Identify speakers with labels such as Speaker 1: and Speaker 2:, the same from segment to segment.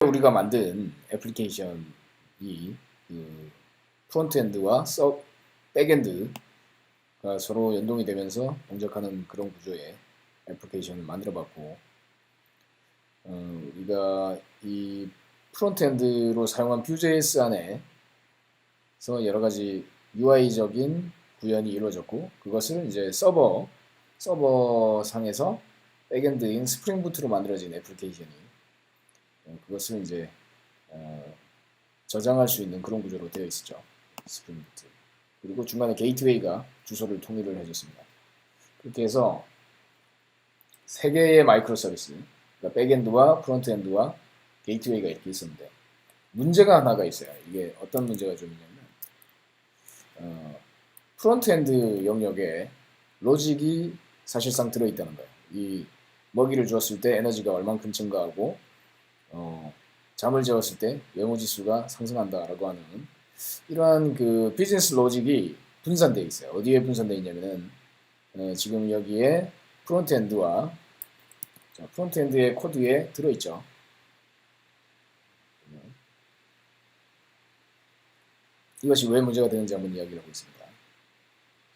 Speaker 1: 우리가 만든 애플리케이션이 그 프론트엔드와 백엔드가 서로 연동이 되면서 동작하는 그런 구조의 애플리케이션을 만들어봤고, 우리가 이 프론트엔드로 사용한 Vue.js 안에서 여러 가지 UI적인 구현이 이루어졌고, 그것을 이제 서버 상에서 백엔드인 스프링 부트로 만들어진 애플리케이션이 그것을 이제 저장할 수 있는 그런 구조로 되어 있었죠. 스프링 부트. 그리고 중간에 게이트웨이가 주소를 통일을 해줬습니다. 그렇게 해서 세 개의 마이크로 서비스, 그러니까 백엔드와 프론트엔드와 게이트웨이가 이렇게 있었는데, 문제가 하나가 있어요. 이게 어떤 문제가 좀 있냐면, 프론트엔드 영역에 로직이 사실상 들어있다는 거예요. 이 먹이를 주었을 때 에너지가 얼만큼 증가하고, 잠을 재웠을 때 메모지수가 상승한다라고 하는 이러한 그 비즈니스 로직이 분산되어 있어요. 어디에 분산되어 있냐면은 지금 여기에 프론트엔드의 코드에 들어있죠. 이것이 왜 문제가 되는지 한번 이야기를 하고 있습니다.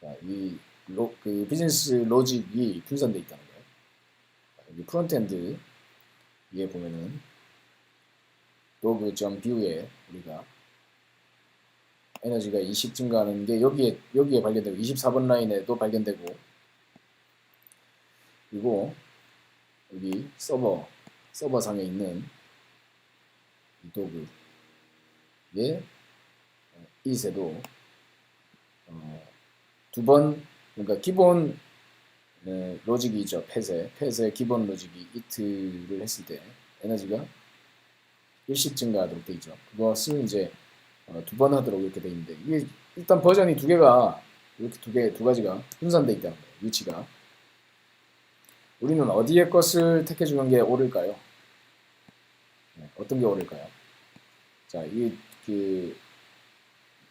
Speaker 1: 자, 그 비즈니스 로직이 분산되어 있다는 거예요. 여기 프론트엔드에 보면은 로그.view에 우리가 에너지가 20 증가하는 게 여기에 발견되고 24번 라인에도 발견되고, 그리고 여기 서버상에 있는 이 도구의 이세도 두 번, 그러니까 기본 로직이 있죠. 펫의 기본 로직이 it를 했을 때 에너지가 일씩 증가하도록 되어 있죠. 그것을 이제 두 번 하도록 이렇게 되어 있는데, 이게 일단 버전이 두 개가 이렇게 두 가지가 분산되어 있다는 거예요. 위치가. 우리는 어디에 것을 택해주는 게 옳을까요? 어떤 게 옳을까요? 자,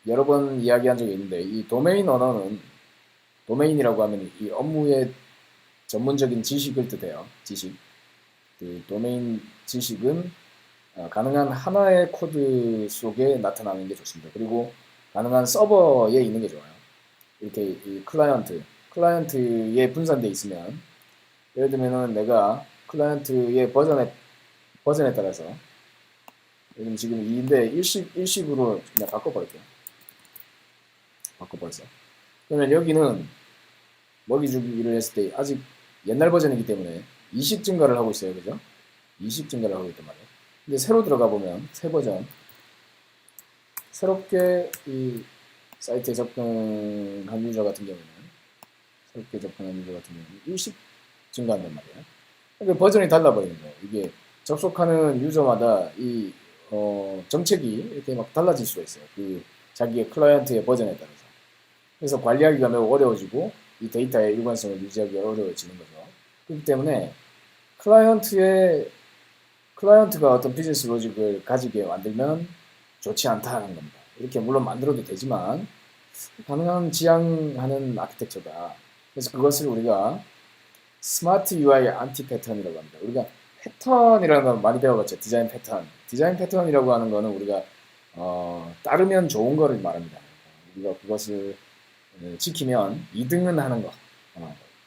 Speaker 1: 여러 번 이야기한 적이 있는데, 이 도메인 언어는, 도메인이라고 하면 이 업무의 전문적인 지식을 뜻해요. 지식. 그 도메인 지식은 가능한 하나의 코드 속에 나타나는 게 좋습니다. 그리고 가능한 서버에 있는 게 좋아요. 이렇게 이 클라이언트에 분산되어 있으면, 예를 들면은 내가 클라이언트의 버전에 따라서, 예를 들면 지금 2인데 일식으로 그냥 바꿔버릴게요. 바꿔버렸어요. 그러면 여기는 먹이 주기를 했을 때 아직 옛날 버전이기 때문에 20 증가를 하고 있어요. 그죠? 20 증가를 하고 있단 말이에요. 근데 새로 들어가 보면 새 버전, 새롭게 이 사이트에 접근한 유저 같은 경우는 10 증가한단 말이에요. 그러니까 버전이 달라버리는 거예요. 이게 접속하는 유저마다 이 정책이 이렇게 막 달라질 수가 있어요. 그 자기의 클라이언트의 버전에 따라서. 그래서 관리하기가 매우 어려워지고 이 데이터의 일관성을 유지하기가 어려워지는 거죠. 그렇기 때문에 클라이언트가 어떤 비즈니스 로직을 가지게 만들면 좋지 않다는 겁니다. 이렇게 물론 만들어도 되지만 가능한 지향하는 아키텍처다. 그래서 그것을 우리가 스마트 UI 안티 패턴이라고 합니다. 우리가 패턴이라는 걸 많이 배워봤죠. 디자인 패턴. 디자인 패턴이라고 하는 거는 우리가 따르면 좋은 거를 말합니다. 우리가 그것을 지키면 2등은 하는 거.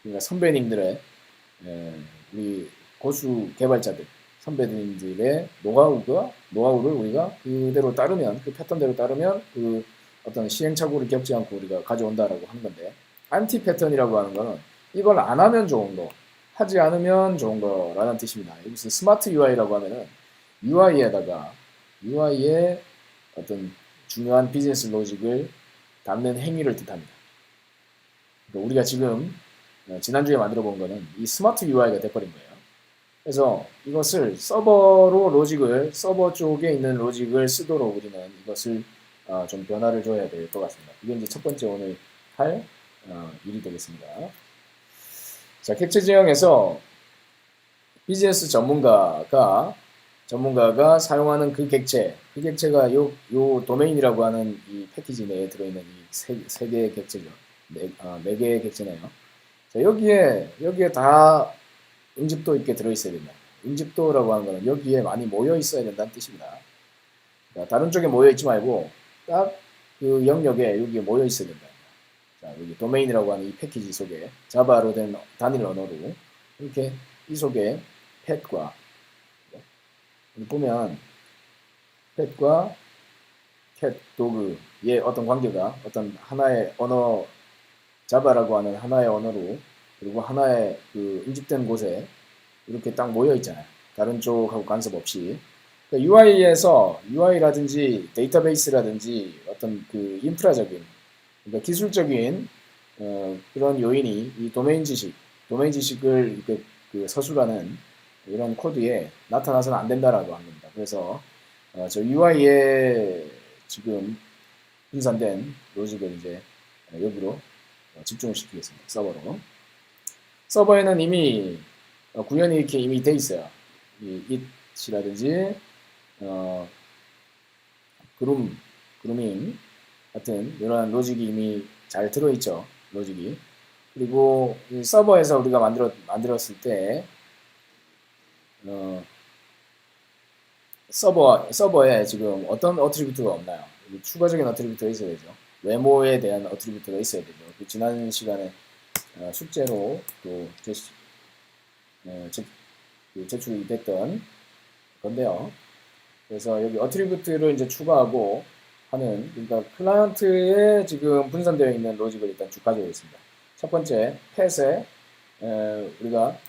Speaker 1: 그러니까 선배님들의 우리 고수 개발자들, 선배님들의 노하우를 우리가 그대로 따르면, 그 패턴대로 따르면 그 어떤 시행착오를 겪지 않고 우리가 가져온다라고 하는 건데, 안티 패턴이라고 하는 거는 이걸 안 하면 좋은 거, 하지 않으면 좋은 거라는 뜻입니다. 여기서 스마트 UI라고 하면은 UI에 어떤 중요한 비즈니스 로직을 담는 행위를 뜻합니다. 그러니까 우리가 지금 지난주에 만들어 본 거는 이 스마트 UI가 돼버린 거예요. 그래서 이것을 서버 쪽에 있는 로직을 쓰도록 우리는 이것을 좀 변화를 줘야 될 것 같습니다. 이게 이제 첫 번째 오늘 할 일이 되겠습니다. 자, 캡처 지형에서 비즈니스 전문가가 사용하는 그 객체가 요 도메인이라고 하는 이 패키지 내에 들어있는 이 세 개의 객체죠. 네 개의 객체네요. 자, 여기에 다 응집도 있게 들어있어야 된다. 응집도라고 하는 거는 여기에 많이 모여 있어야 된다는 뜻입니다. 그러니까 다른 쪽에 모여 있지 말고 딱 그 영역에 여기에 모여 있어야 된다. 자, 여기 도메인이라고 하는 이 패키지 속에 자바로 된 단일 언어로 이렇게 이 속에 펫과 보면 펫과 캣, 도그의 어떤 관계가 어떤 하나의 언어 자바라고 하는 하나의 언어로 그리고 하나의 그 인집된 곳에 이렇게 딱 모여 있잖아요. 다른 쪽하고 간섭 없이. 그러니까 UI에서 UI라든지 데이터베이스라든지 어떤 그 인프라적인 그러니까 기술적인 그런 요인이 이 도메인 지식을 이렇게 그 서술하는 이런 코드에 나타나서는 안 된다라고 합니다. 그래서 저 UI에 지금 분산된 로직을 이제 여기로 집중을 시키겠습니다. 서버로. 서버에는 이미 구현이 이렇게 이미 돼 있어요. 이 it이라든지 그루밍 같은 이런 로직이 이미 잘 들어있죠. 로직이. 그리고 서버에서 우리가 만들었을 때 서버에 지금 어떤 어트리뷰트가 없나요? 추가적인 어트리뷰트가 있어야 되죠. 외모에 대한 어트리뷰트가 있어야 되죠. 그 지난 시간에 숙제로 또 제출이 됐던 건데요. 그래서 여기 어트리뷰트를 이제 추가하고 하는, 그러니까 클라이언트에 지금 분산되어 있는 로직을 일단 쭉 가지고 있습니다. 첫 번째, 펫에 우리가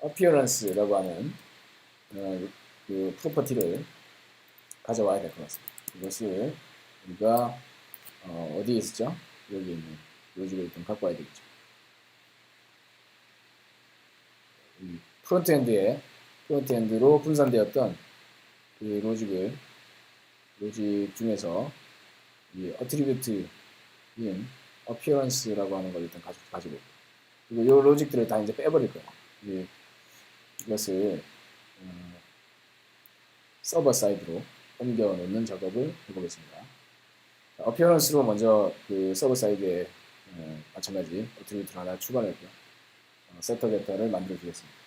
Speaker 1: appearance라고 하는 그 프로퍼티를 가져와야 될 것 같습니다. 이것을 우리가 어디에 있었죠? 여기 있는 로직을 일단 갖고 와야 되겠죠. 프론트엔드로 분산되었던 그 로직 중에서 이 어트리뷰트인 appearance라고 하는 걸 일단 가지고 있고, 그리고 이 로직들을 다 이제 빼버릴 거예요. 이것을 서버 사이드로 옮겨 놓는 작업을 해보겠습니다. appearance로 먼저 그 서버 사이드에 마찬가지 어트리뷰트를 하나 추가했고요. 세터 벡터를 만들어 주겠습니다.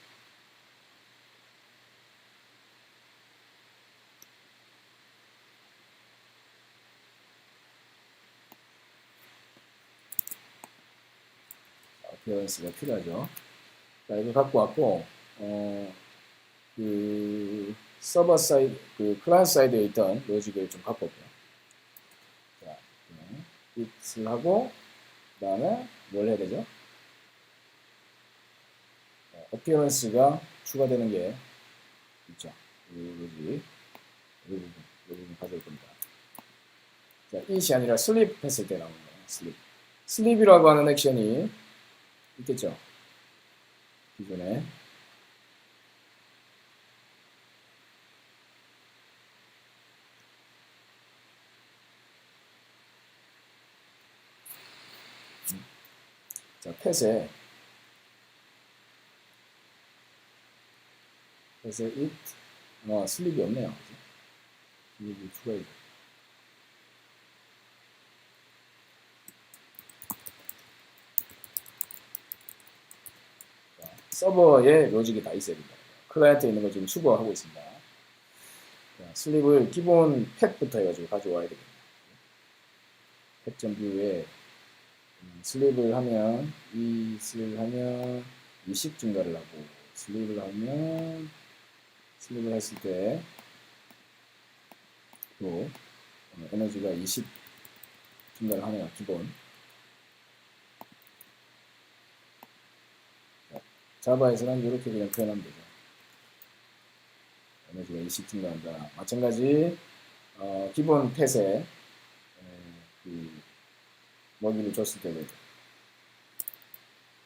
Speaker 1: appearance가 필요하죠. 자, 이거 갖고 왔고, 그 서버 사이드, 그 클라이언트 사이드에 있던 로직을 좀 갖고 올게요. 자, it을 하고, 그 다음에 뭘 해야 되죠? appearance가 추가되는 게 있죠. 이 부분 가져올 겁니다. 자, it이 아니라 sleep 했을 때 나오는 거예요. sleep이라고 하는 액션이 있겠죠. 기존에. 자, 펫에 it, 슬립이 없네요. 슬립이 추가해 줘. 서버에 로직이 다 있어야 됩니다. 클라이언트에 있는 거 지금 수거하고 있습니다. 자, 슬립을 기본 펫부터 해가지고 가져와야 되겠네요. 펫.view에 슬립을 하면 슬립을 하면 20 증가를 하고, 슬립을 했을 때 또 에너지가 20 증가를 하네요. 기본. 자바에서는 이렇게 그냥 표현하면 되죠. 에너지가 20 증가한다. 마찬가지 기본 펫에 그 먹이를 줬을 때는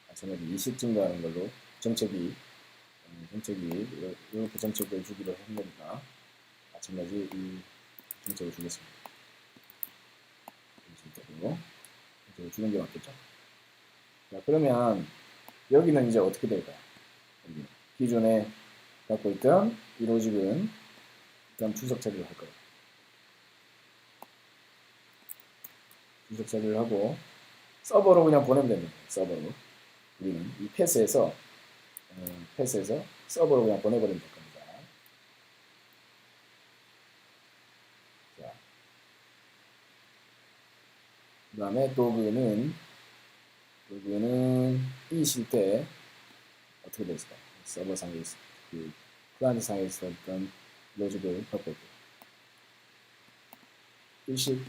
Speaker 1: 마찬가지 20 증가하는 걸로 정책이 이렇게 정책을 주기로 한 거니까 마찬가지 이 정책을 주겠습니다. 정책을 주는 게 맞겠죠. 자, 그러면 여기는 이제 어떻게 될까요? 여기 기존에 갖고 있던 이 로직은 일단 분석 처리를 할 거예요. 분석 처리를 하고 서버로 그냥 보내면 됩니다. 서버로. 우리는 이 패스에서 서버로 그냥 보내버리면 될 겁니다. 자, 그 다음에 도구는 이 실태 어떻게 되어 있을까? 서버 상에 있을 그 클라이언트 상에 있었던 로직을 바꿔고 일식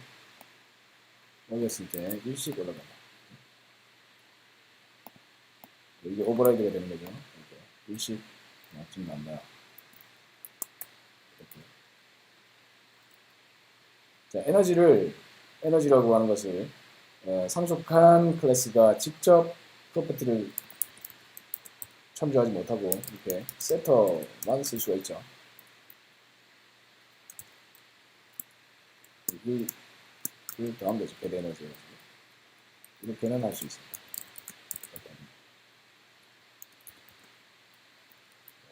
Speaker 1: 올렸을 때 일식 올라간다. 이게 오버라이드가 되는 거죠. 이렇게 일식 지금 난다. 이렇게. 자, 에너지라고 하는 것을 상속한 클래스가 직접 프로퍼티를 첨부하지 못하고 이렇게 세터만 쓸 수가 있죠. 이 더하면 되죠. get 에너지 이렇게는 할 수 있습니다.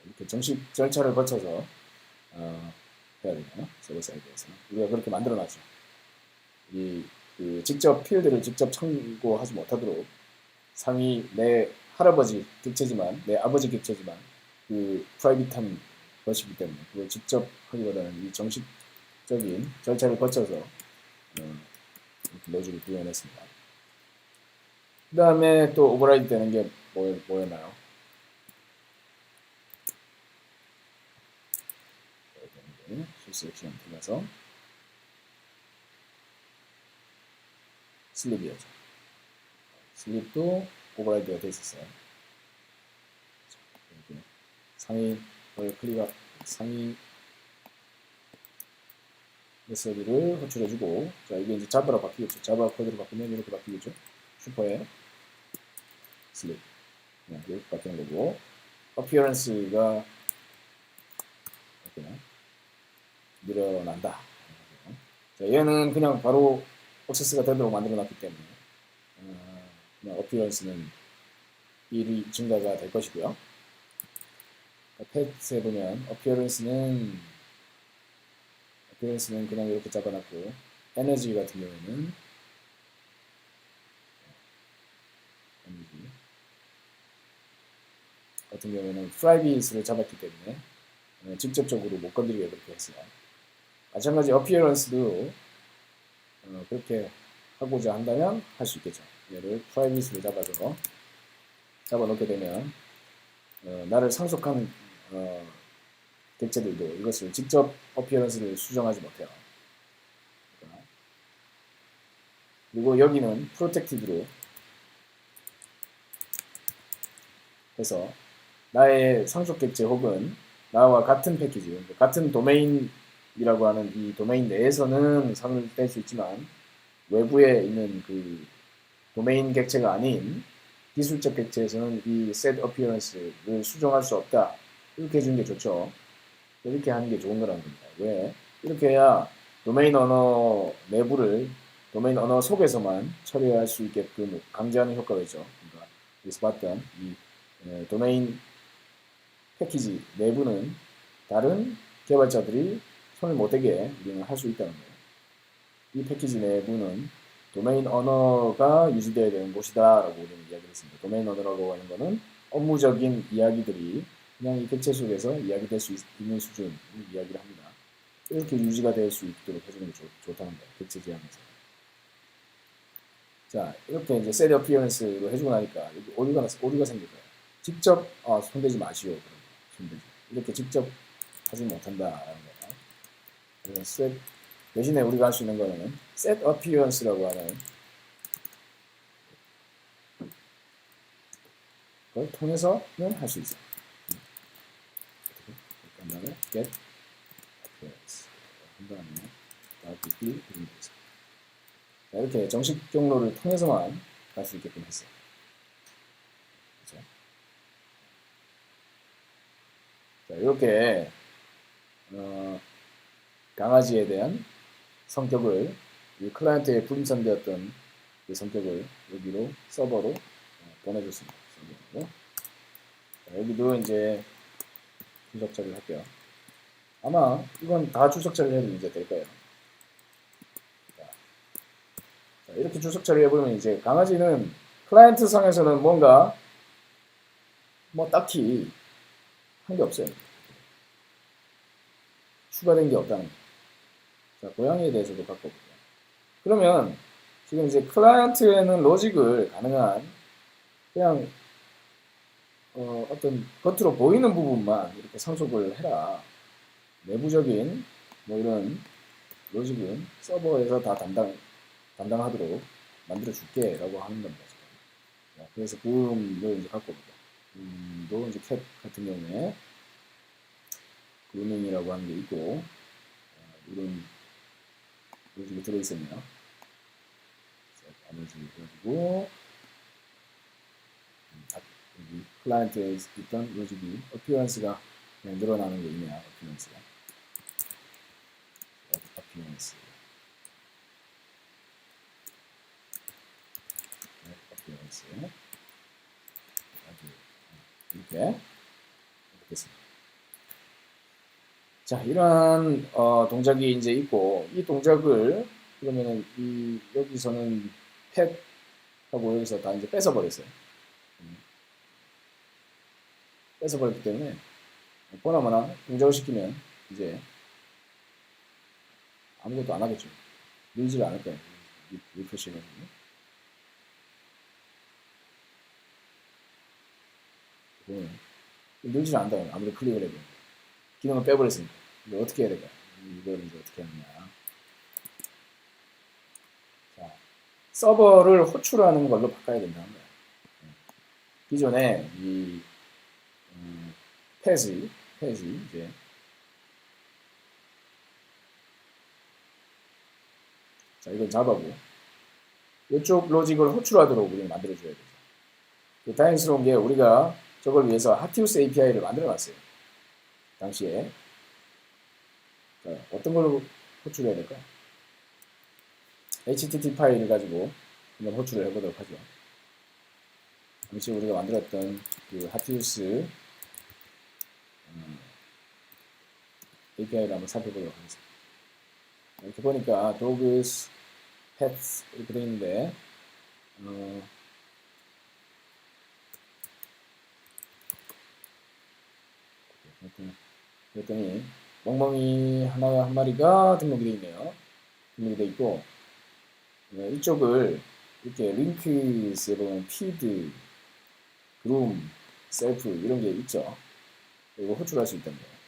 Speaker 1: 이렇게 정식 절차를 거쳐서 해야 되나요? 서버 사이드에서는 우리가 그렇게 만들어놨죠. 직접 필드를 직접 참고하지 못하도록 상위 내 할아버지 객체지만 내 아버지 객체지만 그 프라이빗한 것이기 때문에 그걸 직접 하기보다는 이 정식적인 절차를 거쳐서 로직을 구현했습니다. 그 다음에 또 오버라이드 되는 게 뭐였나요? 소스 액션 들어가서 슬립이었죠. 슬립도 오버라이드가 되어 있었어요. 상위 클릭업 상위 메시지를 호출해주고 자 이게 이제 자바로 바뀌겠죠. 자바 코드로 바꾸면 이렇게 바뀌겠죠. 슈퍼에 슬립 그냥 이렇게 바뀌는 거고 어피어런스가 이렇게 늘어난다. 자, 얘는 그냥 바로 액세스가 되도록 만들어놨기 때문에 그냥 어피어런스는 1이 증가가 될 것이고요. 펫에 보면 어피어런스는 그냥 이렇게 잡아놨고 에너지 같은 경우에는 프라이빗을 잡았기 때문에 직접적으로 못 건드리게 그렇게 했어요. 마찬가지 어피어런스도 그렇게 하고자 한다면 할 수 있겠죠. 얘를 프라이빗으로 잡아놓게 되면 나를 상속한 객체들도 이것을 직접 어피어런스를 수정하지 못해요. 그리고 여기는 프로텍티드로 해서 나의 상속 객체 혹은 나와 같은 패키지, 같은 도메인이라고 하는 이 도메인 내에서는 상을 뗄 수 있지만 외부에 있는 그 도메인 객체가 아닌 기술적 객체에서는 이 set appearance를 수정할 수 없다. 이렇게 해주는 게 좋죠. 이렇게 하는 게 좋은 거라는 겁니다. 왜? 이렇게 해야 도메인 언어 내부를 도메인 언어 속에서만 처리할 수 있게끔 강제하는 효과가 있죠. 그러니까 여기서 봤던 이 도메인 패키지 내부는 다른 개발자들이 손을 못 대게 우리는 할 수 있다는 거예요. 이 패키지 내부는 도메인 언어가 유지되어야 되는 곳이다 라고 우리는 이야기를 했습니다. 도메인 언어라고 하는 것은 업무적인 이야기들이 그냥 이 객체 속에서 이야기될 수 있는 수준을 이야기를 합니다. 이렇게 유지가 될 수 있도록 해주는 게 좋다는 거예요. 객체 지향에서. 자, 이렇게 이제 set appearance로 해주고 나니까 여기 오류가 생길 거예요. 직접 손대지 마시오. 손대지. 이렇게 직접 하지 못한다라는 거예요. 그래서 대신에 우리가 할 수 있는 거는 set appearance라고 하는 걸 통해서는 할 수 있어요. 한 다음에 get appearance 한 다음에 WP 이런 거 있어요. 이렇게 정식 경로를 통해서만 갈 수 있게끔 했어요. 그렇죠? 자, 이렇게 강아지에 대한 성격을 이 클라이언트에 분산되었던 그 성격을 여기로 서버로 보내줬습니다. 자, 여기도 이제 출석 처리를 할게요. 아마 이건 다 출석 처리를 해도 이제 될 거예요. 자, 이렇게 출석 처리해 보면 이제 강아지는 클라이언트 상에서는 뭔가 뭐 딱히 한 게 없어요. 추가된 게 없다는 거. 자, 고양이에 대해서도 갖고 볼게요. 그러면 지금 이제 클라이언트에는 로직을 가능한 그냥 어떤 겉으로 보이는 부분만 이렇게 상속을 해라. 내부적인 뭐 이런 로직은 서버에서 다 담당하도록 만들어 줄게 라고 하는 겁니다. 자, 그래서 그음을 이제 갖고 보자. 도 이제 캡 같은 경우에 그루밍이라고 하는 게 있고 이런 로직이 들어있었네요. 나머지 가지고 여기 클라이언트에 있던 로직이 어피어런스가 그냥 늘어나는 게 있네요. 어피어런스가 어피어런스 어피어런스 이렇게 됐습니다. 자, 이러한 동작이 이제 있고 이 동작을 그러면은 여기서는 펫하고 여기서 다 이제 뺏어버렸어요. 뺏어버렸기 때문에 보나마나 동작을 시키면 이제 아무것도 안 하겠죠. 늘지를 않을 거예요. 리프레시 해가지고. 늘지를 않는다. 아무리 클릭을 해도. 기능을 빼버렸으니까. 이거 어떻게 해야 될까? 이걸 이제 어떻게 하느냐. 자, 서버를 호출하는 걸로 바꿔야 된다는 거예요. 기존에 이 펫이 이제 자, 이걸 잡아고 이쪽 로직을 호출하도록 우리는 만들어줘야 되죠. 다행스러운 게 우리가 저걸 위해서 하티우스 API를 만들어 놨어요. 당시에. 자, 어떤 걸로 호출해야 될까요? HTTP 파일을 가지고 한번 호출을 해보도록 하죠. 당시 우리가 만들었던 그 하티우스 API를 한번 살펴보도록 하겠습니다. 이렇게 보니까 dogs, pets 이렇게 되어 있는데 그랬더니 멍멍이 한 마리가 등록이 되어 있네요. 등록이 되어 있고 이쪽을 이렇게 링크스에 보면 피드, 그룸, 셀프 이런 게 있죠. 이거 호출할 수 있다는 거예요.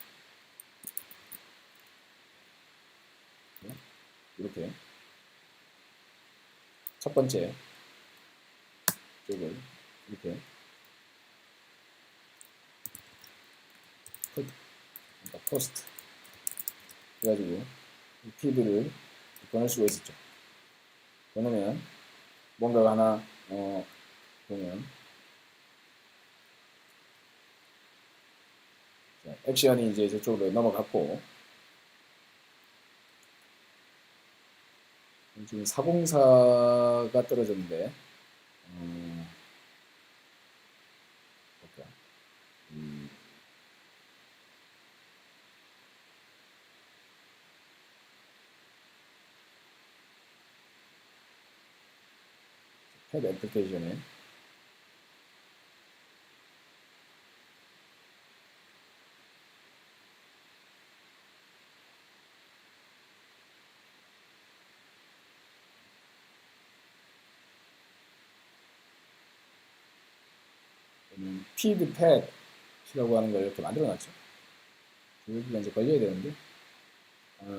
Speaker 1: 이렇게 첫 번째 쪽을 이렇게 그러니까 포스트 해가지고 이 피드를 꺼낼 수가 있었죠. 꺼내면 뭔가가 하나 보면 자, 액션이 이제 저쪽으로 넘어갔고 지금 404가 떨어졌는데 볼까? 탭 애플리케이션에 피드 팻이라고 하는 걸 이렇게 만들어 놨죠. 여기가 이제 걸려야 되는데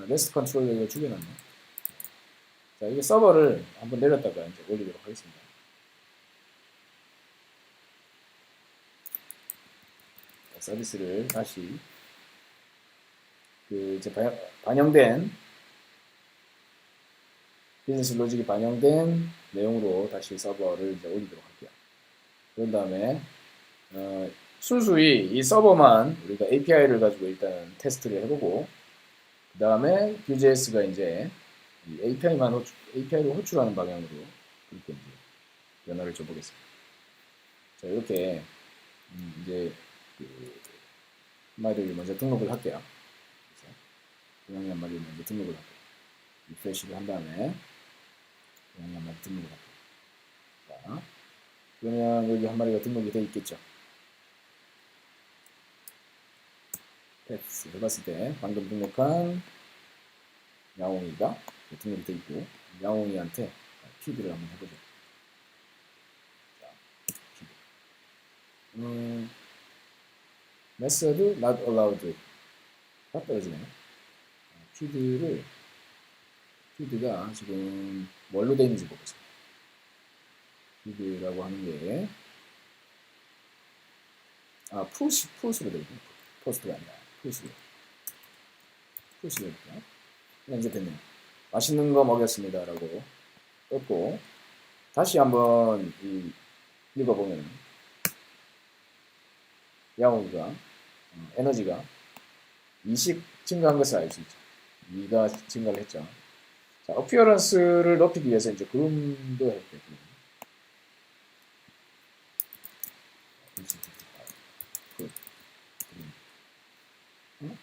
Speaker 1: 레스트 컨트롤 이걸 죽여놨네. 자, 이게 서버를 한번 내렸다가 이제 올리도록 하겠습니다. 자, 서비스를 다시 그 이제 반영된 비즈니스 로직이 반영된 내용으로 다시 서버를 이제 올리도록 할게요. 그런 다음에 순수히 이 서버만 우리가 API를 가지고 일단 테스트를 해보고 그 다음에 Vue.js가 이제 이 API를 호출하는 방향으로 그렇게 이제 변화를 줘보겠습니다. 자, 이렇게 이제 그 한 마리를 먼저 등록을 할게요. 그래서 고양이 한 마리를 먼저 등록을 할게요. 리프레시를 한 다음에 고양이 한 마리 등록을 할게요. 자, 그러면 여기 한 마리가 등록이 되어 있겠죠. 패스 해봤을 때 방금 등록한 야옹이가 등록이 돼 있고 야옹이한테 피드를 한번 해보죠. 자, 피드. method not allowed 가 떨어지네요. 피드가 지금 뭘로 되어 있는지 보겠습니다. 피드라고 하는 게 푸시로 되어 있군요. 포스트가 아니라 푸시로 되어 있고요. 이제 됐네요. 맛있는 거 먹였습니다 라고 떴고 다시 한번 읽어보면 야옹이가 에너지가 2씩 증가한 것을 알 수 있죠. 2가 증가를 했죠. 자, 어피어런스를 높이기 위해서 이제 그룹도 했거든요.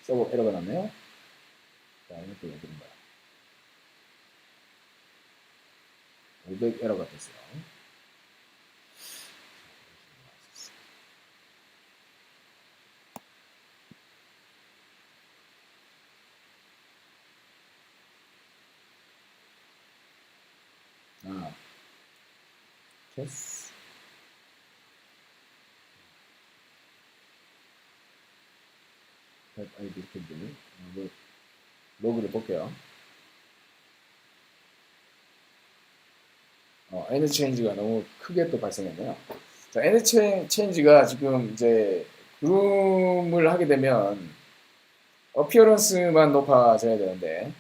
Speaker 1: 서버 에러가 났네요. 자, 이것도 왜 그런가? 500 에러가 됐어요. 패스. 아이디 이렇게 로그를 볼게요. 에너지 체인지가 너무 크게 또 발생했네요. 자, 에너지 체인지가 지금 이제 그룹을 하게 되면 어피어런스만 높아져야 되는데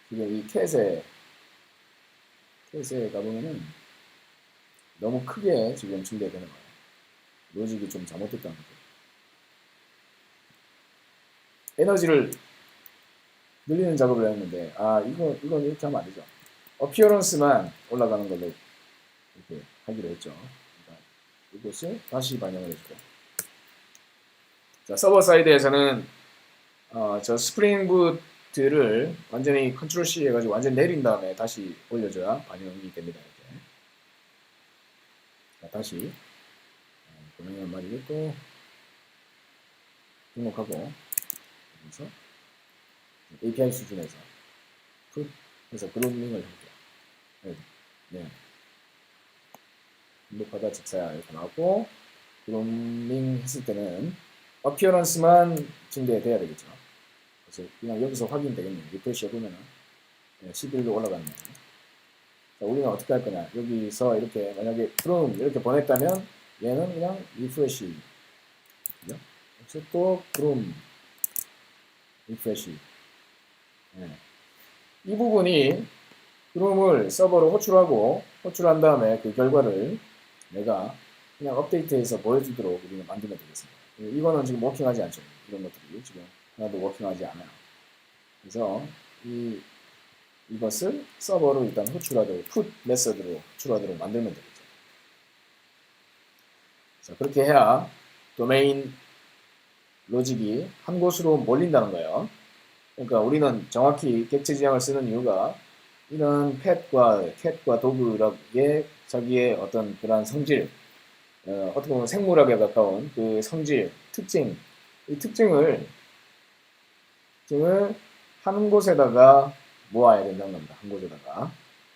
Speaker 1: 지금 이 캣에 가보면은 너무 크게 지금 준비되는 거예요. 로직이 좀 잘못됐다는 거죠. 에너지를 늘리는 작업을 했는데 이건 이렇게 하면 안 되죠. 어피어런스만 올라가는 걸로 이렇게 하기로 했죠. 그러니까 이것을 다시 반영을 해주고. 자, 서버 사이드에서는 저 스프링 부트를 완전히 컨트롤 C 해가지고 완전 내린 다음에 다시 올려줘야 반영이 됩니다. 이렇게. 자, 다시 분명히 말이 또 등록하고 그래서 API 수준에서 그래서 그루밍을 해볼게요. 네. 등록하다 직사야 이렇게 나오고 그루밍 했을 때는 어피어런스만 증대돼야 되겠죠. 그래서 그냥 여기서 확인되겠네요. 리프레시 해보면은 11로 올라가는 거예요. 자, 우리는 어떻게 할 거냐. 여기서 이렇게 만약에 그럼 이렇게 보냈다면 얘는 그냥 리프레시 그래서 또 그럼 리프레시 이 부분이 그룹을 서버로 호출한 다음에 그 결과를 내가 그냥 업데이트해서 보여주도록 우리는 만들면 되겠습니다. 이거는 지금 워킹하지 않죠. 이런 것들이 지금 하나도 워킹하지 않아요. 그래서 이것을 서버로 일단 호출하도록 put 메서드로 호출하도록 만들면 되겠죠. 자, 그렇게 해야 도메인 로직이 한 곳으로 몰린다는 거예요. 그러니까 우리는 정확히 객체 지향을 쓰는 이유가 이런 캣과 도그락의 자기의 어떤 그러한 성질, 어떻게 보면 생물학에 가까운 그 성질, 특징, 이 특징을 한 곳에다가 모아야 된다는 겁니다. 한 곳에다가.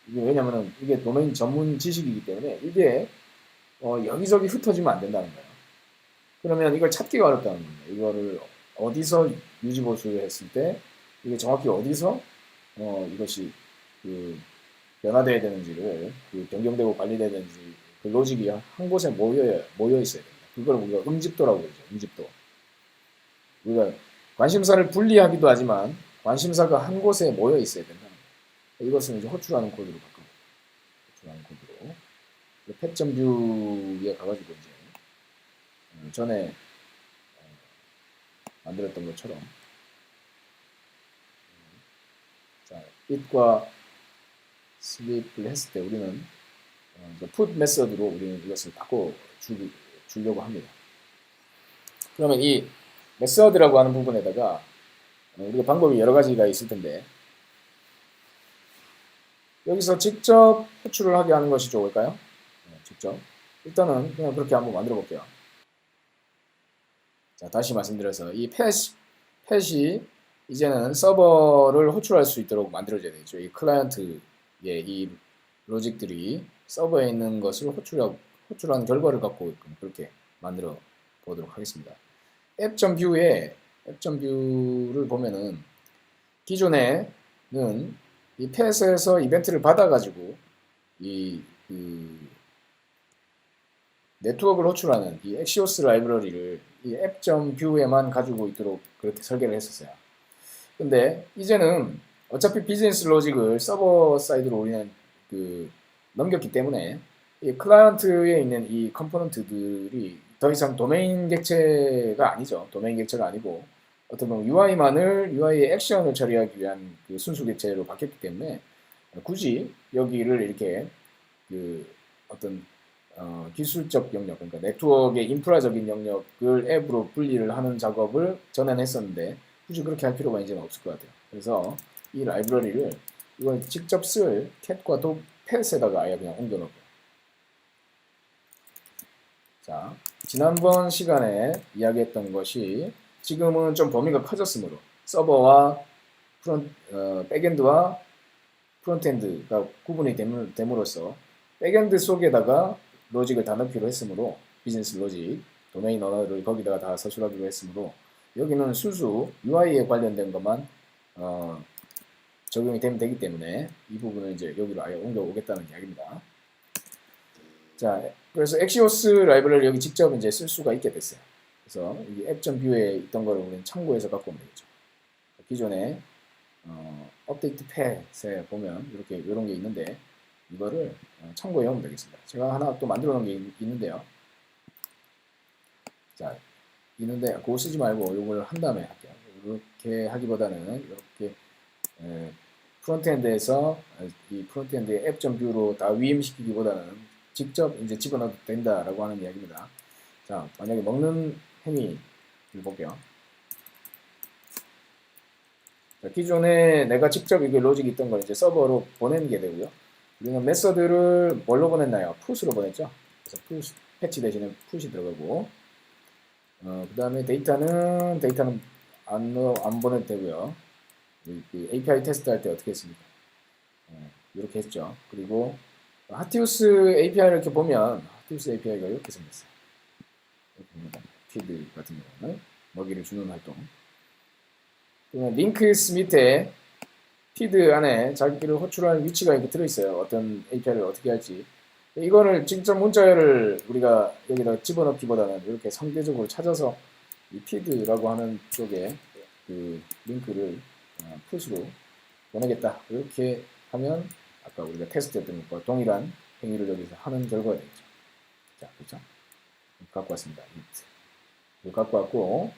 Speaker 1: 이게 왜냐면은 이게 도메인 전문 지식이기 때문에 이게 여기저기 흩어지면 안 된다는 거예요. 그러면 이걸 찾기가 어렵다는 겁니다. 이거를 어디서 유지보수했을 때 이게 정확히 어디서 이것이 그 변화되어야 되는지를 변경되고 관리되야 되는지 그 로직이 한 곳에 모여 있어야 됩니다. 그걸 우리가 응집도라고 그러죠. 응집도. 우리가 관심사를 분리하기도 하지만 관심사가 한 곳에 모여 있어야 된다는 거예요. 이것은 이제 호출하는 코드로 바꿔요. 호출하는 코드로. 펫.뷰에 가가지고 이제 전에 만들었던 것처럼 자, it과 sleep를 했을 때 우리는 put 메서드로 우리는 이것을 바꿔 주려고 합니다. 그러면 이 메서드라고 하는 부분에다가 우리가 방법이 여러 가지가 있을 텐데 여기서 직접 호출을 하게 하는 것이 좋을까요? 직접 일단은 그냥 그렇게 한번 만들어 볼게요. 자, 다시 말씀드려서 이 펫이 이제는 서버를 호출할 수 있도록 만들어져야 되죠. 이 클라이언트의 이 로직들이 서버에 있는 것을 호출한 결과를 갖고 있군. 그렇게 만들어 보도록 하겠습니다. 앱.뷰를 보면은 기존에는 이 펫에서 이벤트를 받아가지고 그 네트워크를 호출하는 이 엑시오스 라이브러리를 이 앱.뷰에만 가지고 있도록 그렇게 설계를 했었어요. 근데 이제는 어차피 비즈니스 로직을 서버 사이드로 우리는 넘겼기 때문에 이 클라이언트에 있는 이 컴포넌트들이 더 이상 도메인 객체가 아니죠. 도메인 객체가 아니고 어떤 보면 UI의 액션을 처리하기 위한 그 순수 객체로 바뀌었기 때문에 굳이 여기를 이렇게 어떤 기술적 영역, 그러니까 네트워크의 인프라적인 영역을 앱으로 분리를 하는 작업을 전에는 했었는데 굳이 그렇게 할 필요가 이제는 없을 것 같아요. 그래서 이 라이브러리를 이걸 직접 쓸 캣과 펫에다가 아예 그냥 옮겨놓고요. 자, 지난번 시간에 이야기했던 것이 지금은 좀 범위가 커졌으므로 서버와 백엔드와 프론트엔드가 구분이 됨으로써 백엔드 속에다가 로직을 다 넣기로 했으므로 비즈니스 로직, 도메인 언어를 거기다가 다 서술하기로 했으므로 여기는 순수 UI에 관련된 것만 적용이 되면 되기 때문에 이 부분을 이제 여기로 아예 옮겨오겠다는 이야기입니다. 자, 그래서 엑시오스 라이브러리를 여기 직접 이제 쓸 수가 있게 됐어요. 그래서 이 앱.뷰에 있던 거를 우리는 참고해서 갖고 오면 되겠죠. 기존에 업데이트 펫에 보면 이렇게 이런 게 있는데 이거를 참고해 오면 되겠습니다. 제가 하나 또 만들어 놓은 게 있는데요. 자, 있는데 그거 쓰지 말고 이걸 한 다음에 할게요. 이렇게 하기보다는 이렇게 프론트엔드에서 이 프론트엔드의 앱.뷰로 다 위임시키기보다는 직접 이제 집어넣어도 된다라고 하는 이야기입니다. 자, 만약에 먹는 행위를 볼게요. 자, 기존에 내가 직접 이게 로직이 있던 걸 이제 서버로 보내는 게 되고요. 우리는 메서드를 뭘로 보냈나요? 풋으로 보냈죠. 그래서 풋, 패치 대신에 풋이 들어가고, 그 다음에 데이터는 안 보내도 되고요. 그 API 테스트 할 때 어떻게 했습니까? 이렇게 했죠. 그리고 하티우스 API를 이렇게 보면 하티우스 API가 이렇게 생겼어요. 이렇게 봅니다. 피드 같은 경우는 먹이를 주는 활동. 링크스 밑에 피드 안에 자기를 호출할 위치가 이렇게 들어있어요. 어떤 API를 어떻게 할지. 이거를 직접 문자를 우리가 여기다 집어넣기보다는 이렇게 상대적으로 찾아서 이 피드라고 하는 쪽에 그 링크를 풋으로 보내겠다. 이렇게 하면 아까 우리가 테스트했던 것과 동일한 행위를 여기서 하는 결과가 되겠죠. 자, 그렇죠? 갖고 왔습니다. 이거 갖고 왔고,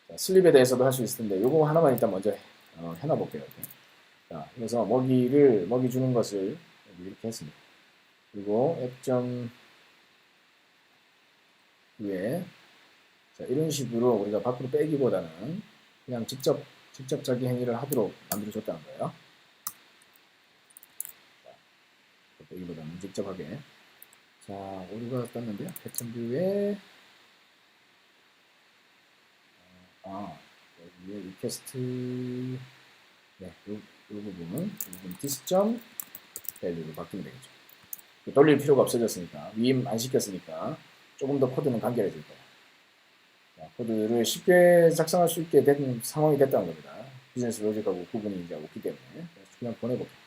Speaker 1: 자, 슬립에 대해서도 할 수 있을 텐데, 요거 하나만 일단 먼저 해놔볼게요. 이렇게. 자, 그래서 먹이 주는 것을 이렇게 했습니다. 그리고 앱.뷰에 자, 이런 식으로 우리가 밖으로 빼기보다는 그냥 직접 자기 행위를 하도록 만들어줬다는 거예요. 빼기보다는 직접 하게. 자, 오류가 떴는데요. 앱.뷰에 여기에 리퀘스트 네, 이 부분 디스.value로 바뀌면 되겠죠. 돌릴 필요가 없어졌으니까 위임 안 시켰으니까 조금 더 코드는 간결해질 거예요. 자, 코드를 쉽게 작성할 수 있게 된 상황이 됐다는 겁니다. 비즈니스 로직하고 구분이 이제 없기 때문에 그냥 보내볼게요.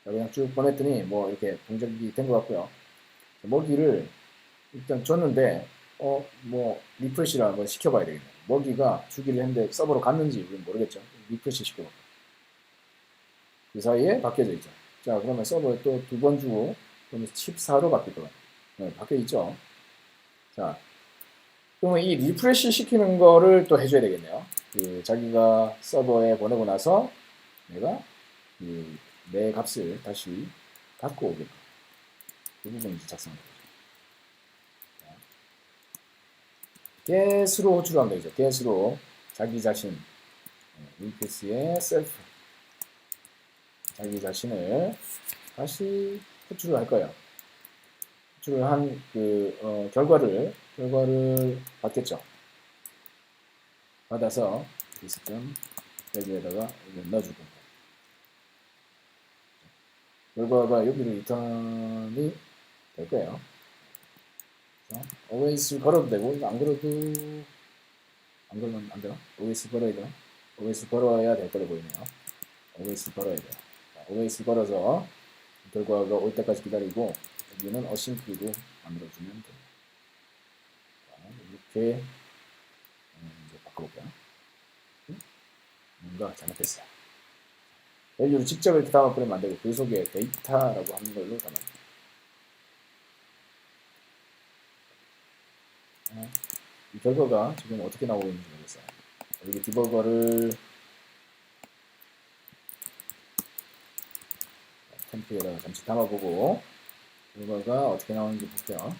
Speaker 1: 자, 그냥 쭉 보냈더니 뭐 이렇게 동작이 된 것 같고요. 자, 먹이를 일단 줬는데 뭐 리프레시를 한번 시켜봐야 되겠네요. 먹이가 주기를 했는데 서버로 갔는지 우리는 모르겠죠. 리프레시 시켜볼게요. 그 사이에 바뀌어져 있죠. 자, 그러면 서버에 또 두 번 주고 그러면 14로 바뀔 거예요. 네, 바뀌어 있죠. 자, 그러면 이 리프레시 시키는 거를 또 해줘야 되겠네요. 자기가 서버에 보내고 나서 내가 내 값을 다시 갖고 오게끔 그 부분이 작성됩니다. get으로 호출하면 되죠. get으로 자기 자신 링크스의 셀프 자기 자신을 다시 호출을 할 거예요. 호출을 한 결과를 받겠죠. 받아서 디스점 여기에다가 넣어줄 겁니다. 결과가 여기로 리턴이 될 거예요. always 걸어도 되고, 안 걸어도, 안 걸면 안 되나? always 걸어야 되나? always 걸어야 될 거로 보이네요. always 걸어야 돼요. always 걸어서 결과가 올 때까지 기다리고, 여기는 어싱크리로 만들어주면 됩니다. 이렇게 이제 바꿔볼게요. 뭔가 잘못됐어요. 밸류를 직접 이렇게 담아버리면 안 되고 그 속에 데이터라고 하는 걸로 담아요. 이 결과가 지금 어떻게 나오고 있는지 모르겠어요. 여기 디버거를 템플에다가 잠시 담아보고 결과가 어떻게 나오는지 볼게요.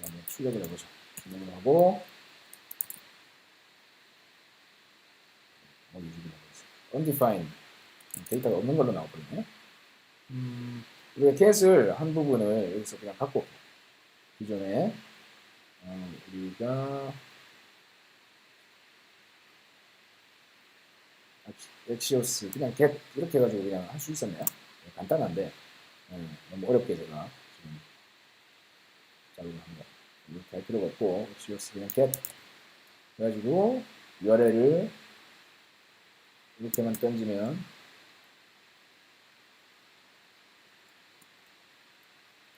Speaker 1: 한번 출력을 해보죠. 출력을 하고 undefined 데이터가 없는 걸로 나와버리네. 우리가 get을 한 부분을 여기서 그냥 갖고 기존에 우리가 axios 그냥 get 이렇게 해가지고 그냥 할 수 있었네요. 간단한데 너무 어렵게 제가 지금 작업을 합니다. 이렇게 할 필요가 없고 axios 그냥 get 해가지고 URL을 이렇게만 던지면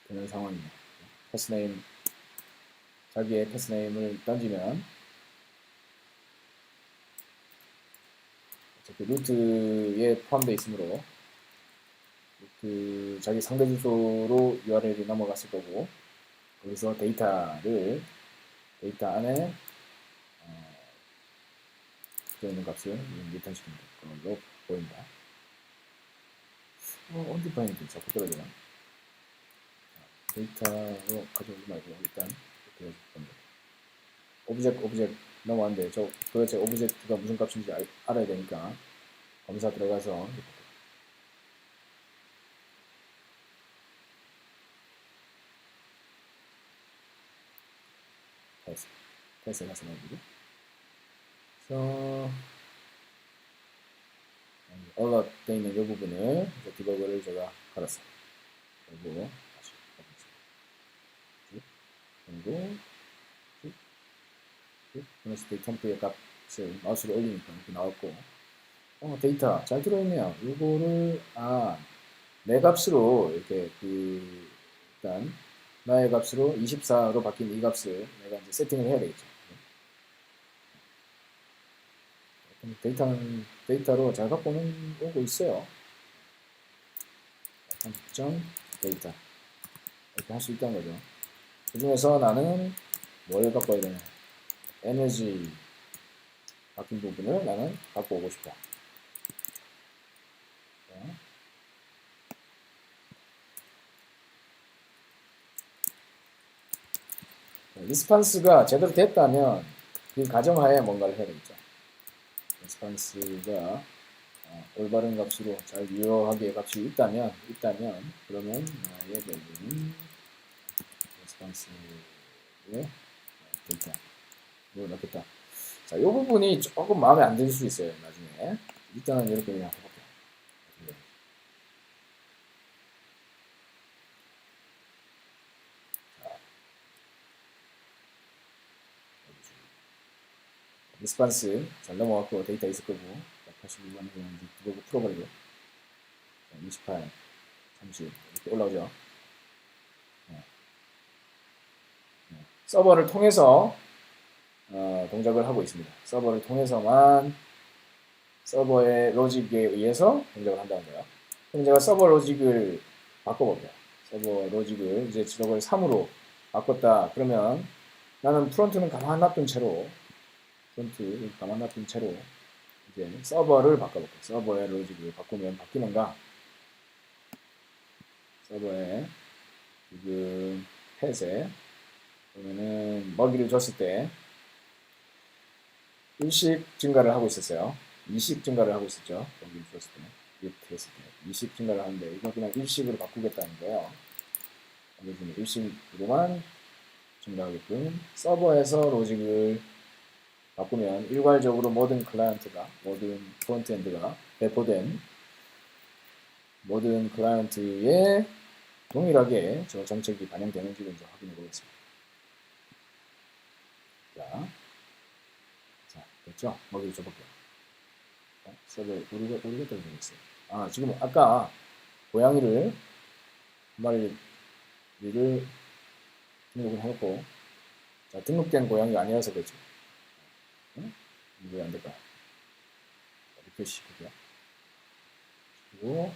Speaker 1: 되는 상황입니다. 패스네임 자기의 패스네임을 던지면 어차피 루트에 포함되어 있으므로 루트 자기 상대 주소로 URL이 넘어갔을 거고 거기서 데이터 안에 들어있는 값을 리턴시키는 걸로 보입니다. undefined 자꾸 떨어지나? 데이터로 가져오지 말고 일단 이렇게 해줄 겁니다. 오브젝트 넘어왔는데 도대체 오브젝트가 무슨 값인지 알아야 되니까 검사 들어가서 패스 해서 넣어주고 그래서 alert 되어 있는 이 부분을 이제 디버거를 제가 걸었어요. 그리고 다시 그리고 그랬을 때 템플의 값을 마우스로 올리니까 이렇게 나왔고 데이터 잘 들어있네요. 이거를 내 값으로 이렇게 일단 나의 값으로 24로 바뀐 이 값을 내가 이제 세팅을 해야 되겠죠. 데이터로 잘 갖고 오고 있어요. 점 데이터 이렇게 할 수 있다는 거죠. 그 중에서 나는 뭘 갖고 와야 되냐? 에너지 바뀐 부분을 나는 갖고 오고 싶다. 리스판스가 제대로 됐다면 그 가정하에 뭔가를 해야 되겠죠. 리스판스가 올바른 값으로 잘 유효하게 값이 있다면 그러면 나의 밸류는 리스판스의 데이터로 넣겠다. 자, 이 부분이 조금 마음에 안 들 수 있어요. 나중에 일단은 이렇게 그냥 해볼게요. 리스판스 잘 넘어갔고 데이터 있을 거고 182번은 그냥 이제 풀어버리고 28, 30 이렇게 올라오죠. 서버를 통해서 동작을 하고 있습니다. 서버를 통해서만 서버의 로직에 의해서 동작을 한다는 거예요. 그럼 제가 서버 로직을 바꿔볼게요. 서버 로직을 이제 저걸 3으로 바꿨다. 그러면 나는 프론트는 가만 놔둔 채로 이제 서버를 바꿔볼게요. 서버의 로직을 바꾸면 바뀌는가? 서버에 지금 펫에 그러면은 먹이를 줬을 때 1씩 증가를 하고 있었어요. 2씩 증가를 하고 있었죠. 먹이를 줬을 때. 이렇게 했을 때 2씩 증가를 하는데 이거 그냥 1씩으로 바꾸겠다는 거예요. 여기서는 1씩으로만 증가하게끔 서버에서 로직을 바꾸면 일괄적으로 모든 클라이언트가, 모든 프론트엔드가 배포된 모든 클라이언트에 동일하게 저 정책이 반영되는지를 이제 확인해 보겠습니다. 자, 됐죠? 여기 줘볼게요. 서버 우리가 들어있어요. 아, 지금 아까 고양이를 한 마리를 등록을 해놓고, 자, 등록된 고양이가 아니라서 그렇죠. 응? 왜 안 될까요? 리프레시 시키고요. 그리고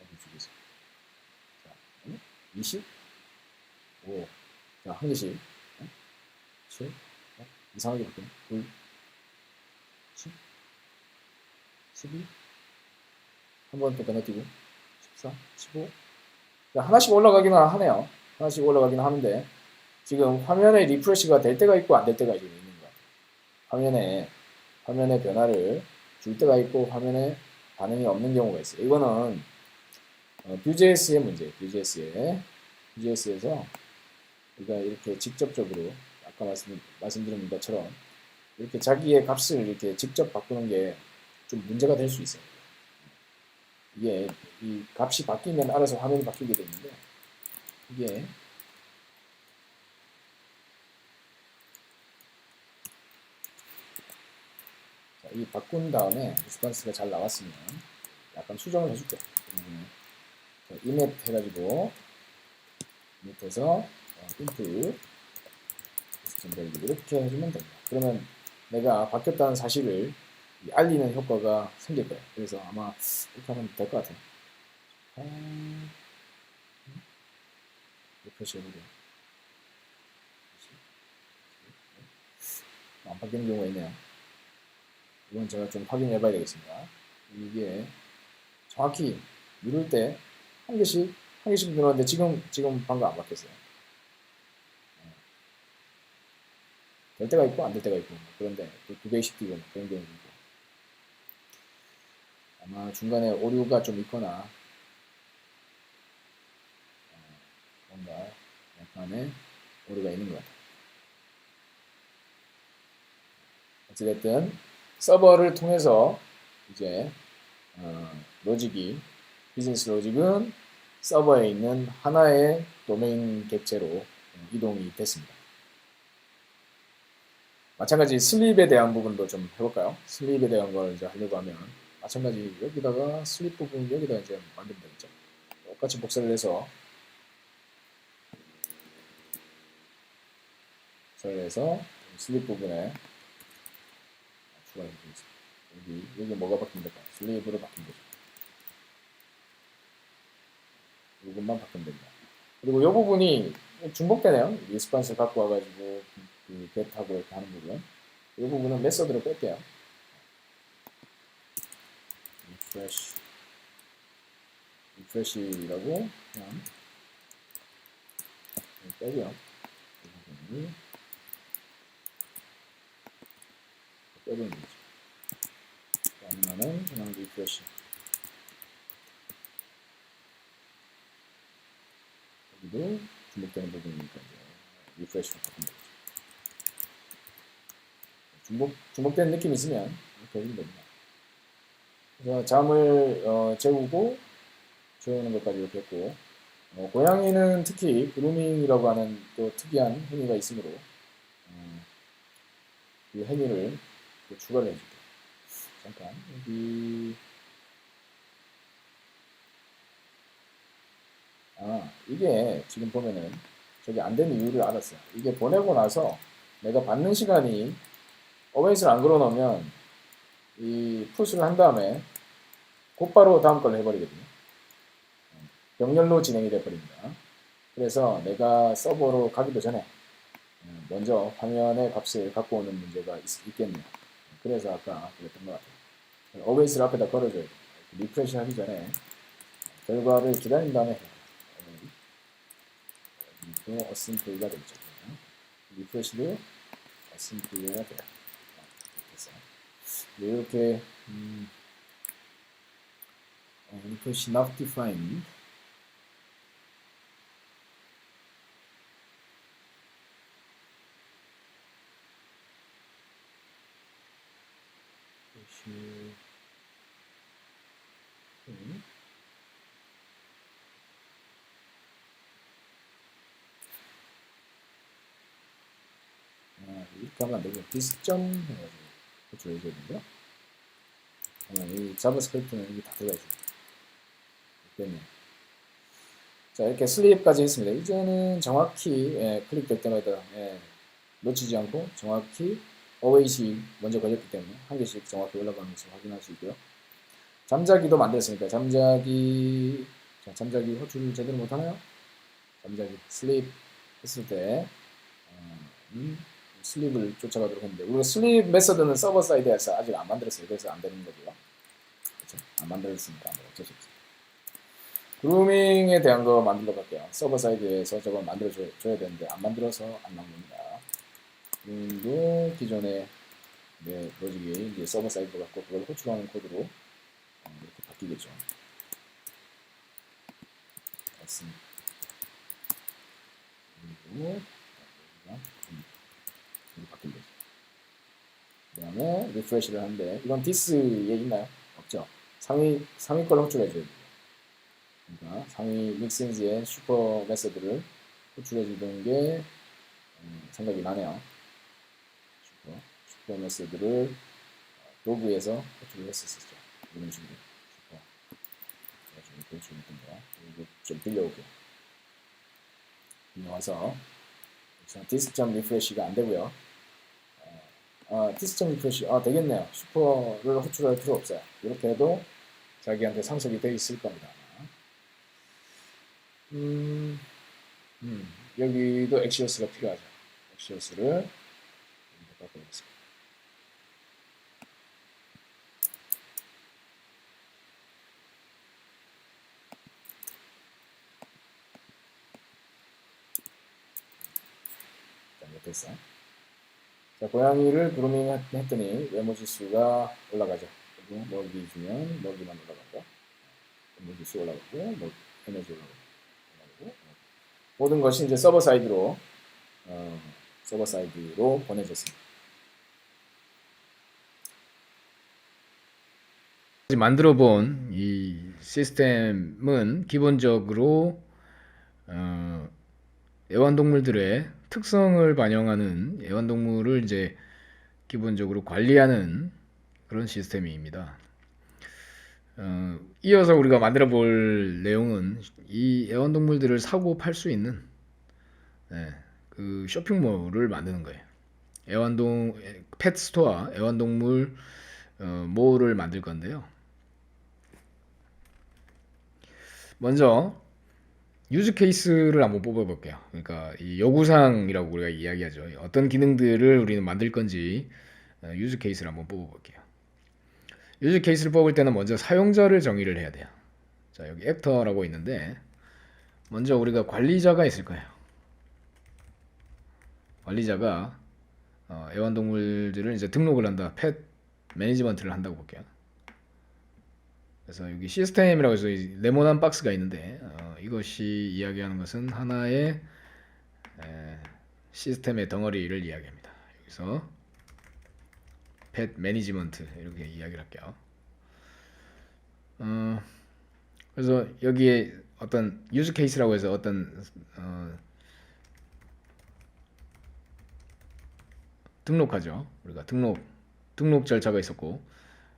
Speaker 1: 여기 주겠어요. 자, 20, 5, 자, 한 개씩. 7, 이상하게 바뀌네. 2, 10, 12, 한 번 또 건너뛰고, 14, 15. 하나씩 올라가기는 하네요. 하나씩 올라가기는 하는데, 지금 화면에 리프레시가 될 때가 있고 안 될 때가 지금 있는 것 같아요. 화면에 변화를 줄 때가 있고 화면에 반응이 없는 경우가 있어요. 이거는 Vue.js의 문제예요. Vue.js에서 우리가 이렇게 직접적으로 아까 말씀드린 것처럼 이렇게 자기의 값을 이렇게 직접 바꾸는 게 좀 문제가 될 수 있어요. 이게 이 값이 바뀌면 알아서 화면이 바뀌게 되는데 이게 자, 이 바꾼 다음에 리스폰스가 잘 나왔으면 약간 수정을 해줄게요. 이맵 해가지고 밑에서 int 이렇게 해주면 됩니다. 그러면 내가 바뀌었다는 사실을 알리는 효과가 생길 거예요. 그래서 아마 이렇게 하면 될 것 같아요. 리프레시 해보게요. 안 바뀌는 경우가 있네요. 이건 제가 좀 확인해 봐야 되겠습니다. 이게 정확히 누를 때 한 개씩 눌렀는데 지금 방금 안 바뀌었어요. 될 때가 있고 안 될 때가 있고 그런데 두 개씩 뛰고 그런 경우도 있고 아마 중간에 오류가 좀 있거나 뭔가 약간의 오류가 있는 것 같아요. 어찌됐든 서버를 통해서 이제 비즈니스 로직은 서버에 있는 하나의 도메인 객체로 이동이 됐습니다. 마찬가지 슬립에 대한 부분도 좀 해볼까요? 슬립에 대한 걸 이제 하려고 하면 마찬가지 여기다가 슬립 부분 여기다 이제 만들면 되겠죠. 똑같이 복사를 해서 슬립 부분에 추가해 주겠습니다. 여기 뭐가 바뀐 될까요? 슬립으로 바뀐 거죠. 이것만 바꾸면 됩니다. 그리고 이 부분이 중복되네요. 리스폰스를 갖고 와가지고 그 get하고 이렇게 하는 부분. 이 부분은 메서드로 뺄게요. refresh라고 그냥 빼고요. 빼버리는 거죠. 아니면은 그냥 refresh. 여기도 중복되는 부분이니까 이제 refresh로 바꾸는 거죠. 중복되는 느낌이 있으면 이렇게 해주면 됩니다. 그래서 잠을 재우고 조용하는 것까지 이렇게 했고 고양이는 특히 그루밍이라고 하는 또 특이한 행위가 있으므로 그 행위를 또 추가를 해줄게요. 잠깐 여기 이게 지금 보면은 저기 안 되는 이유를 알았어요. 이게 보내고 나서 내가 받는 시간이 어웨이스를 안 걸어놓으면 이 푸시를 한 다음에 곧바로 다음 걸 해버리거든요. 병렬로 진행이 돼버립니다. 그래서 내가 서버로 가기도 전에 먼저 화면의 값을 갖고 오는 문제가 있겠네요. 그래서 아까 그랬던 것 같아요. 어웨이스를 앞에다 걸어줘야 돼요. 리프레시 하기 전에 결과를 기다린 다음에 해요. 또 어심플이가 되죠. 리프레시도 어심플이가 돼요. 됐어요. 이렇게 refresh not defined 이렇게 하면 안 되고 디스점 해가지고 호출해줘야 되는데요. 이 자바스크립트는 이게 다 들어가 있어요. 때문에. 자, 이렇게 슬립까지 했습니다. 이제는 정확히 클릭될 때마다 놓치지 않고 정확히 어웨이시 먼저 걸렸기 때문에 한 개씩 정확히 올라가는 것을 확인할 수 있고요. 잠자기도 만들었으니까 잠자기 호출을 제대로 못하나요? 잠자기 슬립 했을 때 슬립을 쫓아가도록 했는데 우리가 슬립 메서드는 서버 사이드에서 아직 안 만들었어요. 그래서 안 되는 거고요. 그렇죠? 안 만들었으니까 어쩔 수 없어요. 그루밍에 대한 거 만들어 볼게요. 서버 사이드에서 저거 만들어 줘야 되는데 안 만들어서 안 나옵니다. 그루밍도 기존의 로직이 이제 서버 사이드 갖고 그걸 호출하는 코드로 이렇게 바뀌겠죠. 그리고 이렇게 바뀐 거죠. 그 다음에 리프레시를 하는데 이건 디스에 있나요? 없죠. 상위 걸 호출해 줘야 돼요. 그러니까 상위 믹스인지의 슈퍼 메서드를 호출해 주던 게 생각이 나네요. 슈퍼 메서드를 로그에서 호출을 했었죠. 이런 식으로 슈퍼 이렇게 호출했던 거. 이거 좀 빌려올게요. 빌려와서 디스점 리프레시가 안 되고요. 디스점 리프레시 되겠네요. 슈퍼를 호출할 필요 없어요. 이렇게 해도 자기한테 상속이 되어 있을 겁니다. 여기도 엑시오스가 필요하죠. 엑시오스를 여기다 바꿔보겠습니다. 자, 됐어요. 자, 고양이를 그루밍 했더니 외모 지수가 올라가죠. 그리고 먹이 주면 먹이만 올라가고, 외모 지수 올라가고, 에너지 올라가고. 모든 것이 이제 서버 사이드로 보내졌습니다. 만들어 본 이 시스템은 기본적으로 애완동물들의 특성을 반영하는 애완동물을 이제 기본적으로 관리하는 그런 시스템입니다. 이어서 우리가 만들어 볼 내용은 이 애완동물들을 사고 팔 수 있는 그 쇼핑몰을 만드는 거예요. 펫스토어, 애완동물 몰을 만들 건데요. 먼저 유즈 케이스를 한번 뽑아볼게요. 그러니까 이 요구사항이라고 우리가 이야기하죠. 어떤 기능들을 우리는 만들 건지 유즈 케이스를 한번 뽑아볼게요. 유즈 케이스를 뽑을 때는 먼저 사용자를 정의를 해야 돼요. 자, 여기 액터라고 있는데 먼저 우리가 관리자가 있을 거예요. 관리자가 애완동물들을 이제 등록을 한다. 펫 매니지먼트를 한다고 볼게요. 그래서 여기 시스템이라고 해서 네모난 박스가 있는데 이것이 이야기하는 것은 하나의 시스템의 덩어리를 이야기합니다. 여기서 펫 매니지먼트 이렇게 이야기를 할게요. 그래서 여기에 어떤 유즈 케이스라고 해서 어떤 등록하죠. 우리가 등록 절차가 있었고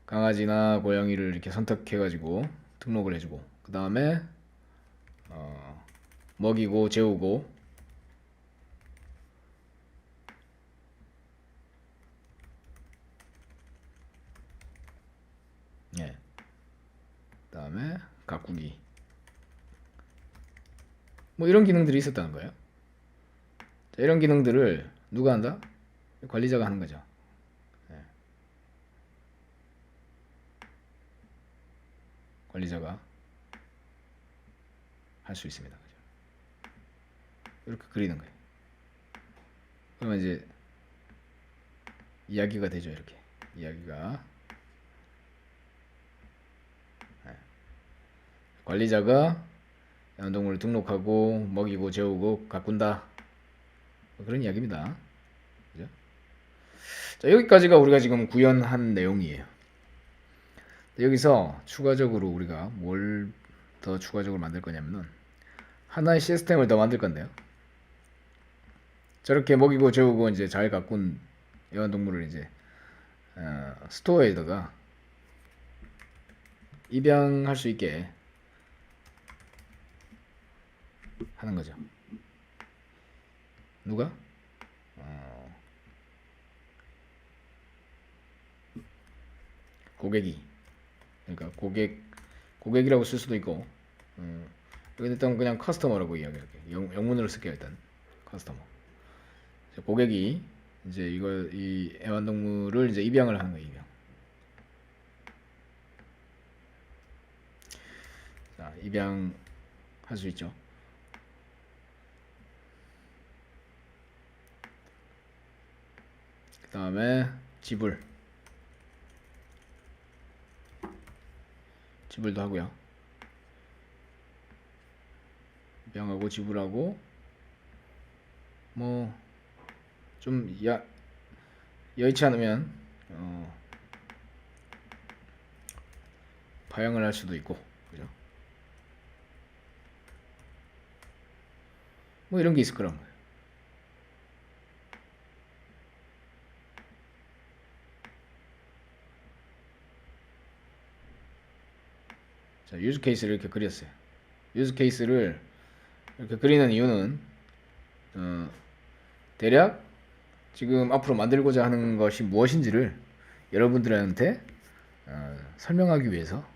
Speaker 1: 강아지나 고양이를 이렇게 선택해가지고 등록을 해주고 그 다음에 먹이고 재우고 그 다음에 가꾸기 뭐 이런 기능들이 있었다는 거예요. 자, 이런 기능들을 누가 한다? 관리자가 하는 거죠. 관리자가 할 수 있습니다. 그죠? 이렇게 그리는 거예요. 그러면 이제 이야기가 되죠. 이렇게 이야기가 관리자가 애완동물을 등록하고 먹이고 재우고 가꾼다. 그런 이야기입니다. 그죠? 자, 여기까지가 우리가 지금 구현한 내용이에요. 여기서 추가적으로 우리가 뭘 더 추가적으로 만들 거냐면은 하나의 시스템을 더 만들 건데요. 저렇게 먹이고 재우고 이제 잘 가꾼 애완동물을 이제 스토어에다가 입양할 수 있게 하는 거죠. 누가? 고객이. 그러니까 고객이라고 쓸 수도 있고, 여기 일단 그냥 커스터머라고 이야기할게. 영문으로 쓸게요 일단. 커스터머. 고객이 이제 이 애완동물을 이제 입양을 하는 거예요. 입양. 자, 입양할 수 있죠. 그 다음에 지불도 하고요. 입양하고 지불하고 뭐 좀 여의치 않으면 파양을 할 수도 있고, 그죠? 뭐 이런 게 있을 거란 거예요. 자, 유즈 케이스를 이렇게 그렸어요. 유즈 케이스를 이렇게 그리는 이유는 대략 지금 앞으로 만들고자 하는 것이 무엇인지를 여러분들한테 설명하기 위해서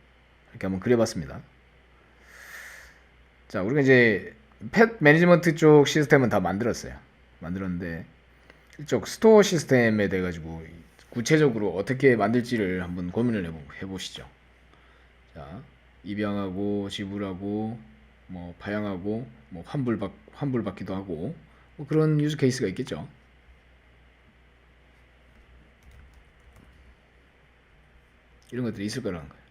Speaker 1: 이렇게 한번 그려봤습니다. 자, 우리가 이제 펫 매니지먼트 쪽 시스템은 다 만들었는데 이쪽 스토어 시스템에 대해 가지고 구체적으로 어떻게 만들지를 한번 고민을 해보시죠. 자, 입양하고 지불하고 뭐 파양하고 뭐 환불받기도 하고 뭐 그런 유즈 케이스가 있겠죠. 이런 것들이 있을 거라는 거예요.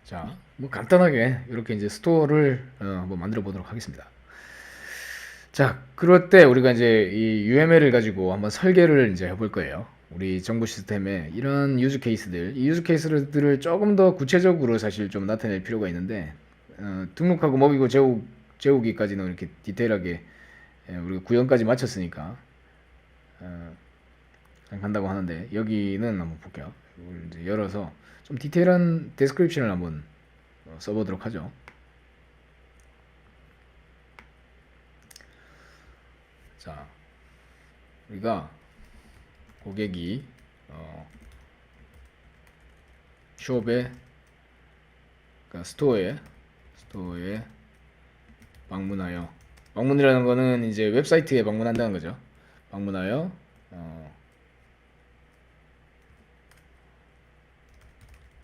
Speaker 1: 자, 뭐 간단하게 이렇게 이제 스토어를 한번 만들어 보도록 하겠습니다. 자, 그럴 때 우리가 이제 이 UML을 가지고 한번 설계를 이제 해볼 거예요. 우리 정보 시스템에 이런 유즈 케이스들, 이 유즈 케이스들을 조금 더 구체적으로 사실 좀 나타낼 필요가 있는데, 등록하고 먹이고 재우기까지는 이렇게 디테일하게 우리가 구현까지 마쳤으니까 그냥 간다고 하는데, 여기는 한번 볼게요. 이걸 이제 열어서 좀 디테일한 데스크립션을 한번 써보도록 하죠. 자, 우리가 고객이 숍에, 그러니까 스토어에 방문이라는 거는 이제 웹사이트에 방문한다는 거죠. 방문하여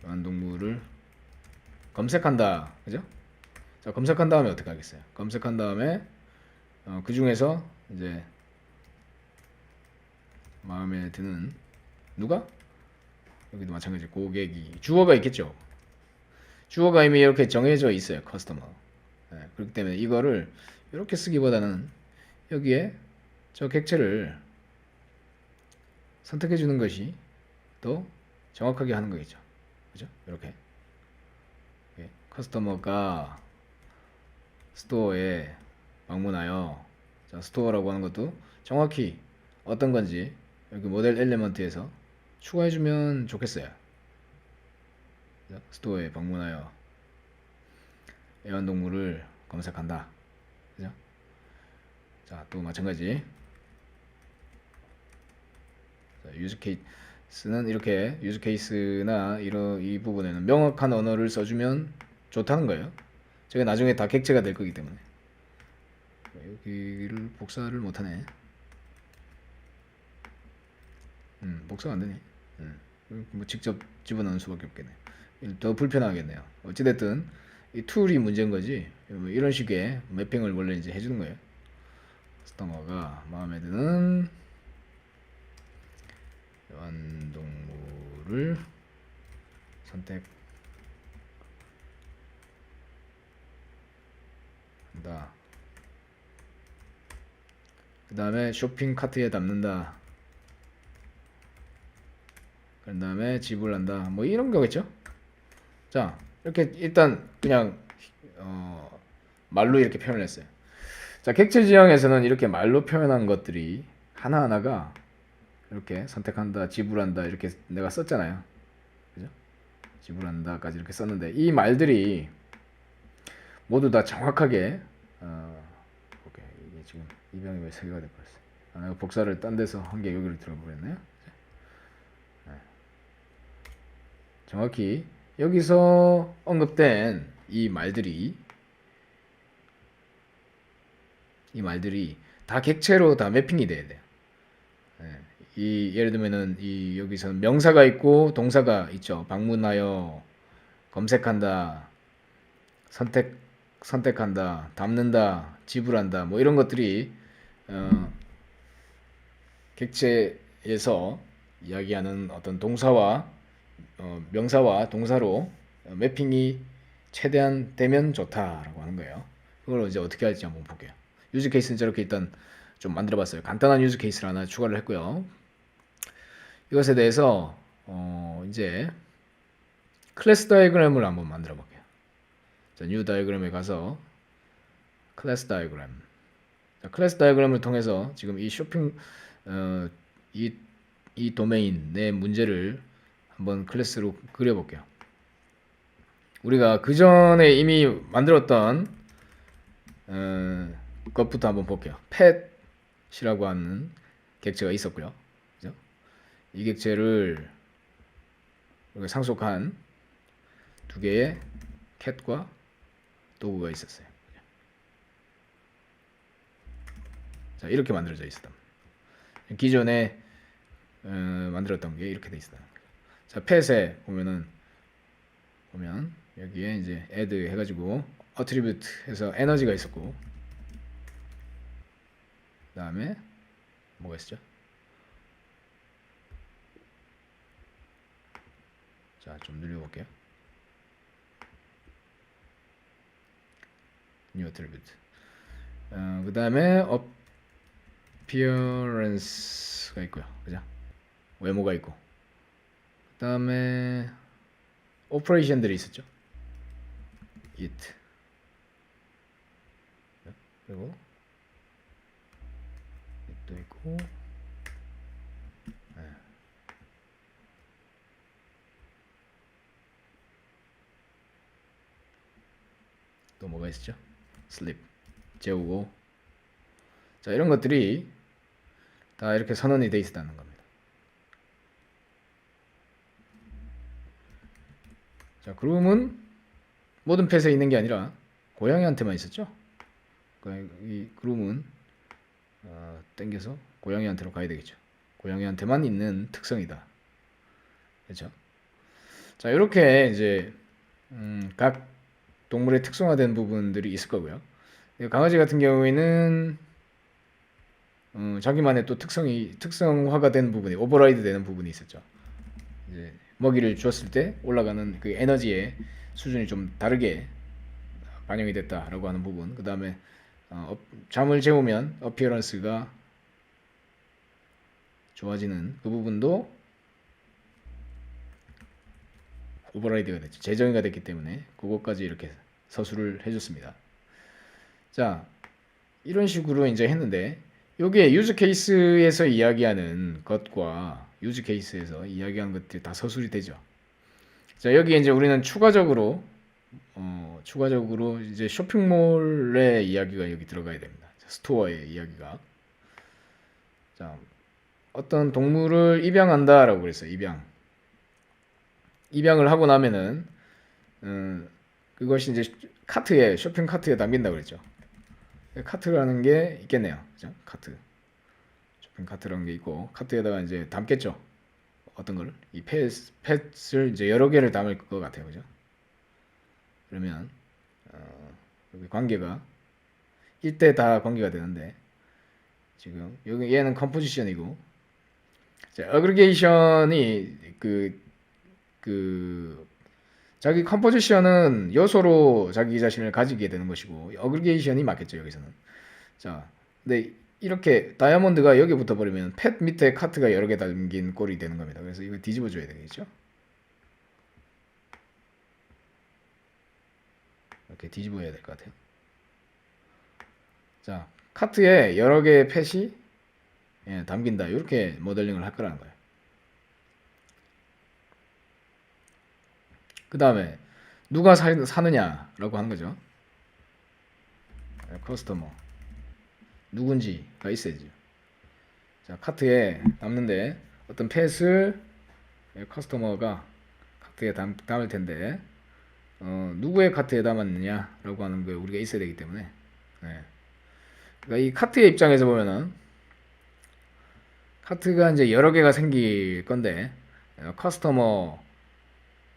Speaker 1: 애완동물을 검색한다, 그죠? 자, 검색한 다음에 어떻게 하겠어요? 검색한 다음에 그 중에서 이제 마음에 드는 누가? 여기도 마찬가지 고객이 주어가 있겠죠. 주어가 이미 이렇게 정해져 있어요. 커스터머. 네, 그렇기 때문에 이거를 이렇게 쓰기보다는 여기에 저 객체를 선택해 주는 것이 더 정확하게 하는 거겠죠. 그죠? 이렇게 커스터머가 스토어에 방문하여, 자, 스토어라고 하는 것도 정확히 어떤 건지 여기 모델 엘리먼트에서 추가해주면 좋겠어요. 스토어에 방문하여 애완동물을 검색한다. 그죠? 자, 또 마찬가지. 유즈 케이스는 이렇게 유즈 케이스나 이 부분에는 명확한 언어를 써주면 좋다는 거예요. 제가 나중에 다 객체가 될 거기 때문에. 여기를 복사를 못하네. 복사가 안 되네. 뭐 직접 집어넣는 수밖에 없겠네. 더 불편하겠네요. 어찌됐든 이 툴이 문제인 거지. 뭐 이런 식의 매핑을 원래 이제 해주는 거예요. 스토머가 마음에 드는 애완동물을 선택한다. 그 다음에 쇼핑 카트에 담는다. 그 다음에 지불한다. 뭐 이런 거겠죠. 자, 이렇게 일단 그냥 말로 이렇게 표현을 했어요. 자, 객체 지형에서는 이렇게 말로 표현한 것들이 하나하나가 이렇게 선택한다, 지불한다 이렇게 내가 썼잖아요. 그죠? 지불한다까지 이렇게 썼는데 이 말들이 모두 다 정확하게 오케이. 이게 지금 입양이 왜 3개가 돼버렸어요. 내가 복사를 딴 데서 한 게 여기로 들어버렸네요. 네. 정확히 여기서 언급된 이 말들이 다 객체로 다 매핑이 돼야 돼요. 네. 예를 들면은 여기서 명사가 있고 동사가 있죠. 방문하여, 검색한다, 선택한다, 담는다, 지불한다, 뭐 이런 것들이 객체에서 이야기하는 어떤 동사와 명사와 동사로 매핑이 최대한 되면 좋다라고 하는 거예요. 그걸 이제 어떻게 할지 한번 볼게요. 유즈 케이스는 저렇게 일단 좀 만들어봤어요. 간단한 유즈 케이스를 하나 추가를 했고요. 이것에 대해서 이제 클래스 다이어그램을 한번 만들어 볼게요. 자, 뉴 다이어그램에 가서 클래스 다이어그램. 자, 클래스 다이어그램을 통해서 지금 이 쇼핑 이 도메인 내 문제를 한번 클래스로 그려볼게요. 우리가 그 전에 이미 만들었던 것부터 한번 볼게요. 펫이라고 하는 객체가 있었고요. 그죠? 이 객체를 상속한 두 개의 캣과 도구가 있었어요. 자, 이렇게 만들어져 있었다. 기존에 만들었던 게 이렇게 돼 있었다. 자, 펫에 보면 여기에 이제 add 해가지고 attribute 해서 에너지가 있었고, 그 다음에 뭐가 있었죠? 자, 좀 늘려볼게요. new attribute. 그 다음에 appearance가 있고요. 그죠? 외모가 있고. 그 다음에 operation들이 있었죠. it. 그리고 it도 있고. 네. 또 뭐가 있었죠? sleep. 재우고. 자, 이런 것들이 다 이렇게 선언이 돼 있었다는 겁니다. 자, 그룹은 모든 펫에 있는 게 아니라 고양이한테만 있었죠. 이 그룹은 땡겨서 고양이한테로 가야 되겠죠. 고양이한테만 있는 특성이다. 그렇죠? 자, 이렇게 이제 각 동물의 특성화된 부분들이 있을 거고요. 강아지 같은 경우에는 자기만의 또 특성화가 된 부분이 오버라이드 되는 부분이 있었죠. 이제 먹이를 주었을 때 올라가는 그 에너지의 수준이 좀 다르게 반영이 됐다라고 하는 부분. 그 다음에 잠을 재우면 어피어런스가 좋아지는 그 부분도 오버라이드가 됐죠. 재정의가 됐기 때문에 그것까지 이렇게 서술을 해줬습니다. 자, 이런 식으로 이제 했는데 요게 유즈 케이스에서 이야기하는 것과 유즈 케이스에서 이야기하는 것들이 다 서술이 되죠. 자, 여기 이제 우리는 추가적으로 이제 쇼핑몰의 이야기가 여기 들어가야 됩니다. 스토어의 이야기가. 자, 어떤 동물을 입양한다라고 그랬어요. 입양을 하고 나면은 그것이 이제 쇼핑 카트에 담긴다고 그랬죠. 카트라는 게 있겠네요. 그죠? 쇼핑 카트라는 게 있고 카트에다가 이제 담겠죠. 어떤 걸? 이 펫을 이제 여러 개를 담을 것 같아요. 그죠? 그러면 여기 관계가 1대 다 관계가 되는데 지금 여기 얘는 컴포지션이고 어그리게이션이 자기 컴포지션은 요소로 자기 자신을 가지게 되는 것이고 어그리게이션이 맞겠죠 여기서는. 자, 근데 이렇게 다이아몬드가 여기 붙어버리면 펫 밑에 카트가 여러 개 담긴 꼴이 되는 겁니다. 그래서 이거 뒤집어 줘야 되겠죠. 이렇게 뒤집어야 될 것 같아요. 자, 카트에 여러 개의 펫이 담긴다. 이렇게 모델링을 할 거라는 거예요. 그 다음에 누가 사느냐라고 하는 거죠. 커스터머 누군지가 있어야죠. 자, 카트에 담는데 어떤 펫을 커스터머가 카트에 담을 텐데 누구의 카트에 담았느냐라고 하는 거 우리가 있어야 되기 때문에 그러니까 이 카트의 입장에서 보면은 카트가 이제 여러 개가 생길 건데 커스터머의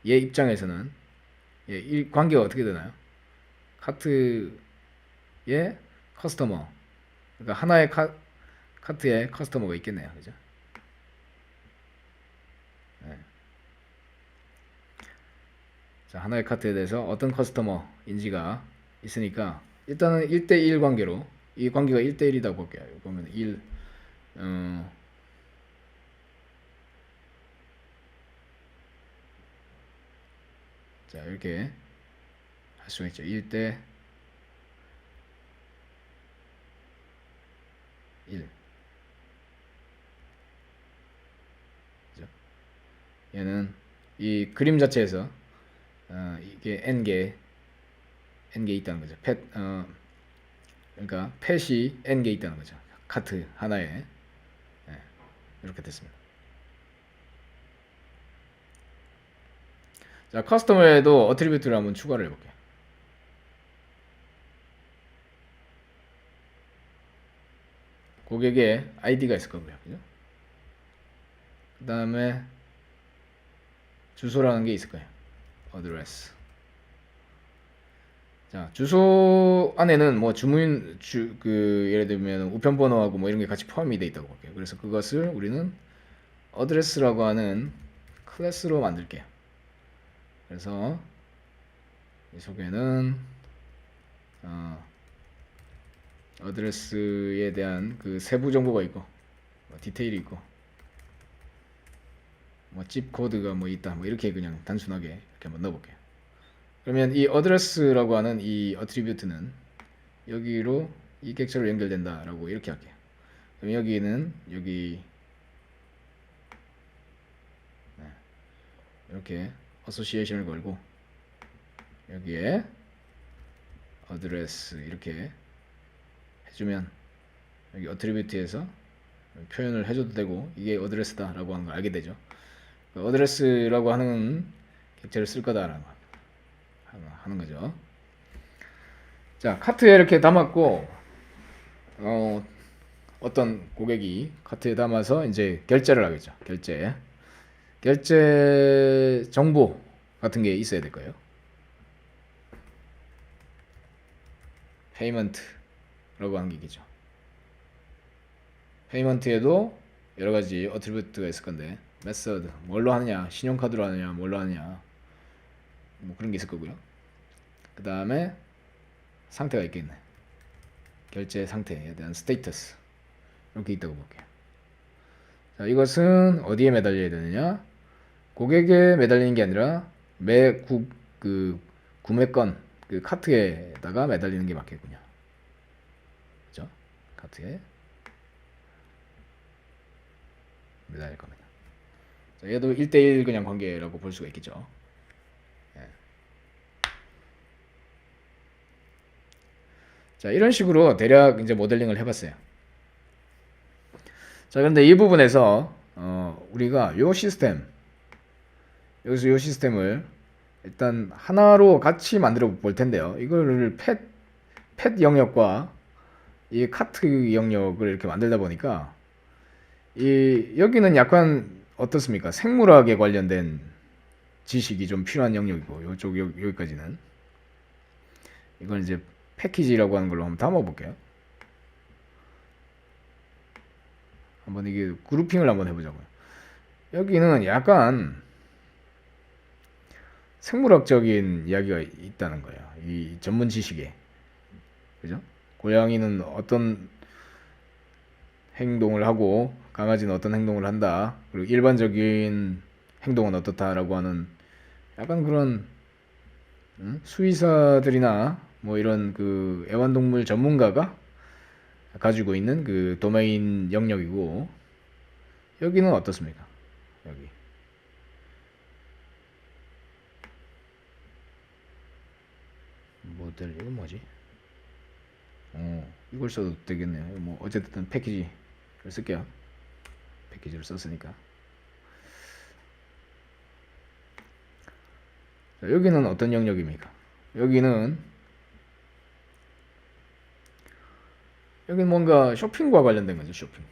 Speaker 1: 입장에서는 이 관계가 어떻게 되나요? 카트의 커스터머 그러니까 하나의 카트에 커스터머가 있겠네요. 그죠? 자, 하나의 카트에 대해서 어떤 커스터머인지가 있으니까 일단은 1대1 관계로 이 관계가 1대1이다 볼게요. 보면 1 자, 이렇게 할 수가 있죠. 1대 1 그죠? 얘는 이 그림 자체에서 이게 n개 있다는 거죠. 그러니까 펫이 n개 있다는 거죠. 카트 하나에 이렇게 됐습니다. 자, 커스텀에도 어트리뷰트를 한번 추가를 해볼게요. 고객의 아이디가 있을 거고요. 그죠? 그 다음에 주소라는 게 있을 거예요. 어드레스. 자, 주소 안에는 뭐 예를 들면 우편번호하고 뭐 이런 게 같이 포함이 되어 있다고 볼게요. 그래서 그것을 우리는 어드레스라고 하는 클래스로 만들게요. 그래서 이 속에는 어드레스에 대한 그 세부 정보가 있고 뭐 디테일이 있고 뭐 집 코드가 뭐 있다 뭐 이렇게 그냥 단순하게 이렇게 한번 넣어볼게요. 그러면 이 어드레스라고 하는 이 어트리뷰트는 여기로 이 객체로 연결된다 라고 이렇게 할게요. 그럼 여기는 여기 이렇게 어소시에이션을 걸고 여기에 어드레스 이렇게 해주면 여기 어트리뷰트에서 표현을 해줘도 되고 이게 어드레스다 라고 하는 걸 알게 되죠. 어드레스라고 하는 객체를 쓸 거다라는 거 하는 거죠. 자, 카트에 이렇게 담았고 어떤 고객이 카트에 담아서 이제 결제를 하겠죠. 결제 정보 같은 게 있어야 될 거예요. 페이먼트라고 하는 게 있겠죠. 페이먼트에도 여러 가지 어트리뷰트가 있을 건데 메서드 뭘로 하느냐, 신용카드로 하느냐, 뭘로 하느냐 뭐 그런 게 있을 거고요. 그 다음에 상태가 있겠네. 결제 상태에 대한 스테이터스 이렇게 있다고 볼게요. 자, 이것은 어디에 매달려야 되느냐? 고객에 매달리는 게 아니라 그 구매건 그 카트에다가 매달리는 게 맞겠군요. 그죠? 카트에 매달릴 겁니다. 자, 얘도 1대1 그냥 관계라고 볼 수가 있겠죠. 자, 이런 식으로 대략 이제 모델링을 해봤어요. 자, 그런데 이 부분에서 우리가 여기서 요 시스템을 일단 하나로 같이 만들어 볼 텐데요. 이거를 펫 영역과 이 카트 영역을 이렇게 만들다 보니까 여기는 약간 어떻습니까? 생물학에 관련된 지식이 좀 필요한 영역이고 여기까지는 이건 이제 패키지라고 하는 걸로 한번 담아 볼게요. 한번 이게 그룹핑을 한번 해보자고요. 여기는 약간 생물학적인 이야기가 있다는 거예요. 이 전문 지식에. 그죠? 고양이는 어떤 행동을 하고 강아지는 어떤 행동을 한다. 그리고 일반적인 행동은 어떻다라고 하는 약간 그런 수의사들이나 뭐 이런 그 애완동물 전문가가 가지고 있는 그 도메인 영역이고 여기는 어떻습니까? 여기 모델 이건 뭐지? 이걸 써도 되겠네요. 뭐 어쨌든 패키지를 쓸게요. 패키지를 썼으니까. 자, 여기는 어떤 영역입니까? 여기는 뭔가 쇼핑과 관련된 거죠. 쇼핑.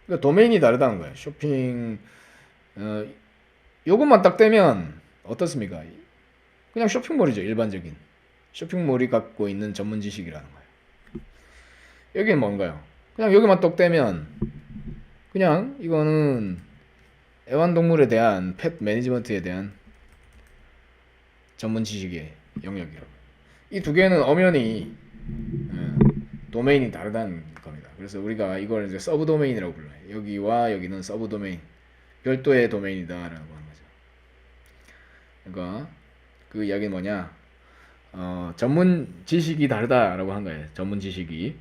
Speaker 1: 그러니까 도메인이 다르다는 거예요. 쇼핑 요것만 딱 떼면 어떻습니까? 그냥 쇼핑몰이죠. 일반적인 쇼핑몰이 갖고 있는 전문 지식이라는 거예요. 여기는 뭔가요? 그냥 여기만 똑 떼면 그냥 이거는 애완동물에 대한 펫 매니지먼트에 대한 전문 지식의 영역이라고. 이 두 개는 엄연히 도메인이 다르다는 겁니다. 그래서 우리가 이걸 이제 서브 도메인이라고 불러요. 여기와 여기는 서브 도메인, 별도의 도메인이다라고 하는 거죠. 그러니까 그 이야기는 뭐냐? 전문 지식이 다르다라고 한 거예요. 전문 지식이.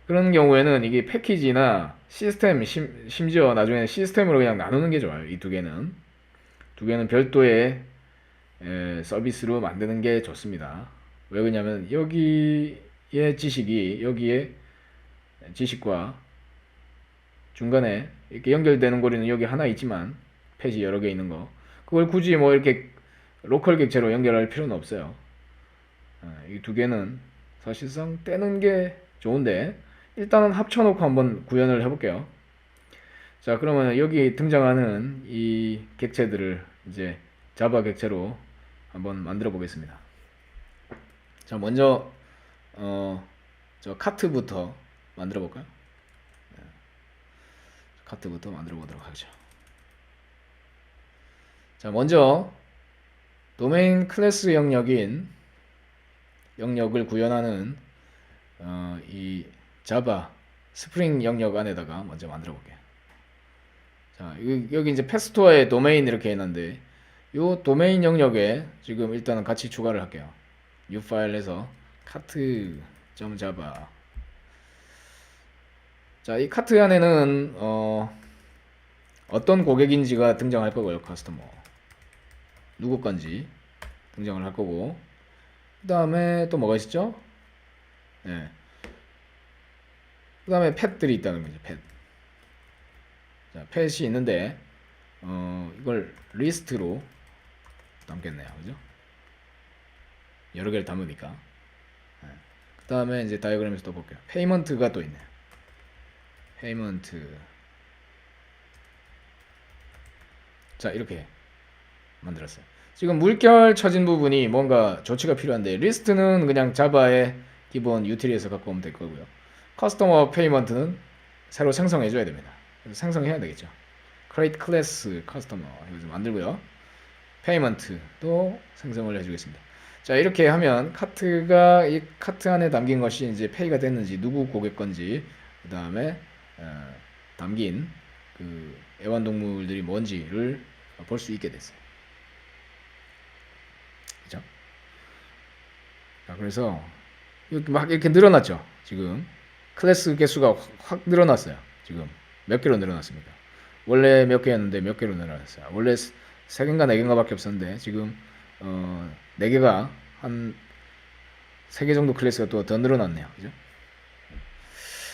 Speaker 1: 그런 경우에는 이게 패키지나 시스템, 심지어 나중에는 시스템으로 그냥 나누는 게 좋아요. 이 두 개는. 두 개는 별도의 서비스로 만드는 게 좋습니다. 왜 그러냐면 여기의 지식이 여기에 지식과 중간에 이렇게 연결되는 거리는 여기 하나 있지만 펫이 여러 개 있는 거 그걸 굳이 뭐 이렇게 로컬 객체로 연결할 필요는 없어요. 이 두 개는 사실상 떼는 게 좋은데 일단은 합쳐놓고 한번 구현을 해볼게요. 자, 그러면 여기 등장하는 이 객체들을 이제 자바 객체로 한번 만들어 보겠습니다. 자, 먼저 저 카트부터 만들어 볼까요? 카트부터 만들어 보도록 하죠. 자, 먼저 도메인 클래스 영역을 구현하는 이 자바 스프링 영역 안에다가 먼저 만들어 볼게요. 자, 여기 이제 펫스토어에 도메인 이렇게 해놨는데 이 도메인 영역에 지금 일단은 같이 추가를 할게요. new 파일에서 카트.java. 자, 이 카트 안에는 어떤 고객인지가 등장할 거고요. 커스터머 누구 건지 등장을 할 거고 그 다음에 또 뭐가 있었죠? 네. 그 다음에 펫들이 있다는 거죠. 펫. 자, 펫이 있는데 이걸 리스트로 담겠네요. 그죠? 여러 개를 담으니까. 네. 그 다음에 이제 다이어그램에서 또 볼게요. 페이먼트가 또 있네요. 페이먼트. 자, 이렇게 만들었어요. 지금 물결 쳐진 부분이 뭔가 조치가 필요한데 리스트는 그냥 자바의 기본 유틸리에서 갖고 오면 될 거고요. 커스터머 페이먼트는 새로 생성해 줘야 됩니다. 그래서 생성해야 되겠죠. create class customer 이거 좀 만들고요. 페이먼트도 생성을 해주겠습니다. 자, 이렇게 하면 카트가 이 카트 안에 담긴 것이 이제 페이가 됐는지 누구 고객 건지 그 다음에 담긴 그 애완동물들이 뭔지를 볼 수 있게 됐어요. 그죠? 자, 그래서 이렇게 막 이렇게 늘어났죠. 지금 클래스 개수가 확 늘어났어요. 지금 몇 개로 늘어났습니까? 원래 몇 개였는데 몇 개로 늘어났어요. 원래 3개인가 4개인가 밖에 없었는데 지금 4개가 한 3개 정도 클래스가 또 더 늘어났네요. 그죠?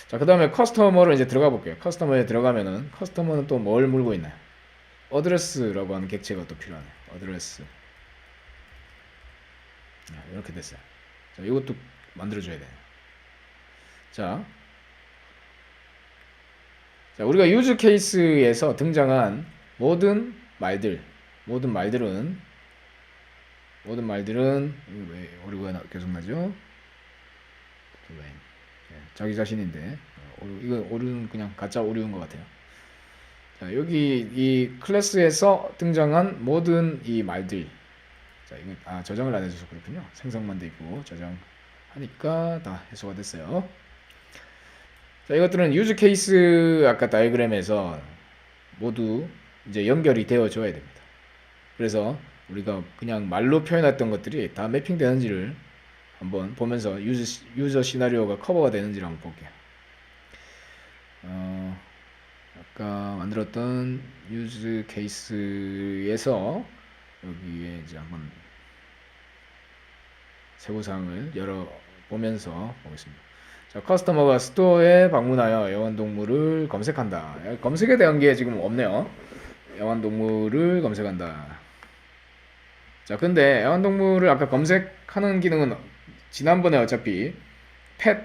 Speaker 1: 자, 그 다음에 커스터머로 이제 들어가 볼게요. 커스터머에 들어가면은 커스터머는 또 뭘 물고 있나요? 어드레스라고 하는 객체가 또 필요하네요. 어드레스. 이렇게 됐어요. 자, 이것도 만들어줘야 돼요. 자, 우리가 유즈 케이스에서 등장한 모든 말들은 왜 오류가 계속 나죠? 자기 자신인데 이거 오류는 그냥 가짜 오류인 것 같아요. 자, 여기 이 클래스에서 등장한 모든 이 말들. 자, 이거 저장을 안 해줘서 그렇군요. 생성만 돼 있고 저장하니까 다 해소가 됐어요. 자, 이것들은 유즈 케이스 아까 다이어그램에서 모두 이제 연결이 되어 줘야 됩니다. 그래서 우리가 그냥 말로 표현했던 것들이 다 매핑되는지를 한번 보면서 유저 시나리오가 커버가 되는지를 한번 볼게요. 아까 만들었던 유즈 케이스에서 여기에 이제 한번 세부사항을 열어보면서 보겠습니다. 자, 커스터머가 스토어에 방문하여 애완동물을 검색한다. 검색에 대한 게 지금 없네요. 애완동물을 검색한다. 자, 근데 애완동물을 아까 검색하는 기능은 지난번에 어차피 펫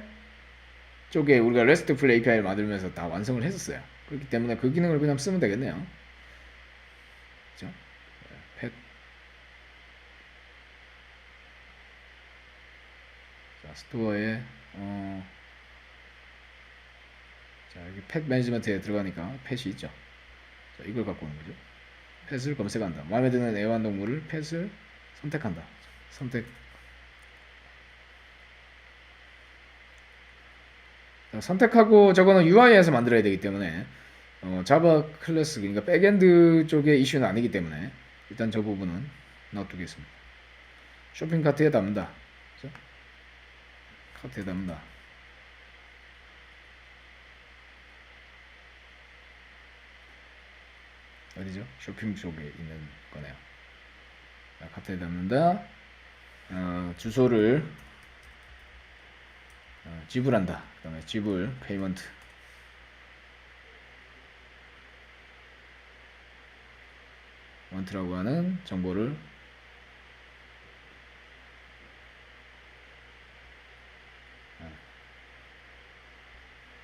Speaker 1: 쪽에 우리가 RESTful API를 만들면서 다 완성을 했었어요. 그렇기 때문에 그 기능을 그냥 쓰면 되겠네요. 그죠? 펫. 자, 스토어에 자, 여기 펫 매니지먼트에 들어가니까 펫이 있죠. 자, 이걸 갖고 오는 거죠. 펫을 검색한다. 마음에 드는 애완동물을 펫을 선택한다. 선택. 자, 선택하고 저거는 UI에서 만들어야 되기 때문에 자바 클래스 그러니까 백엔드 쪽의 이슈는 아니기 때문에 일단 저 부분은 놔두겠습니다. 쇼핑 카트에 담는다. 그렇죠? 카트에 담는다. 어디죠? 쇼핑 쪽에 있는 거네요. 자, 카트에 담는다. 주소를 지불한다. 그 다음에 지불, 페이먼트. 원트라고 하는 정보를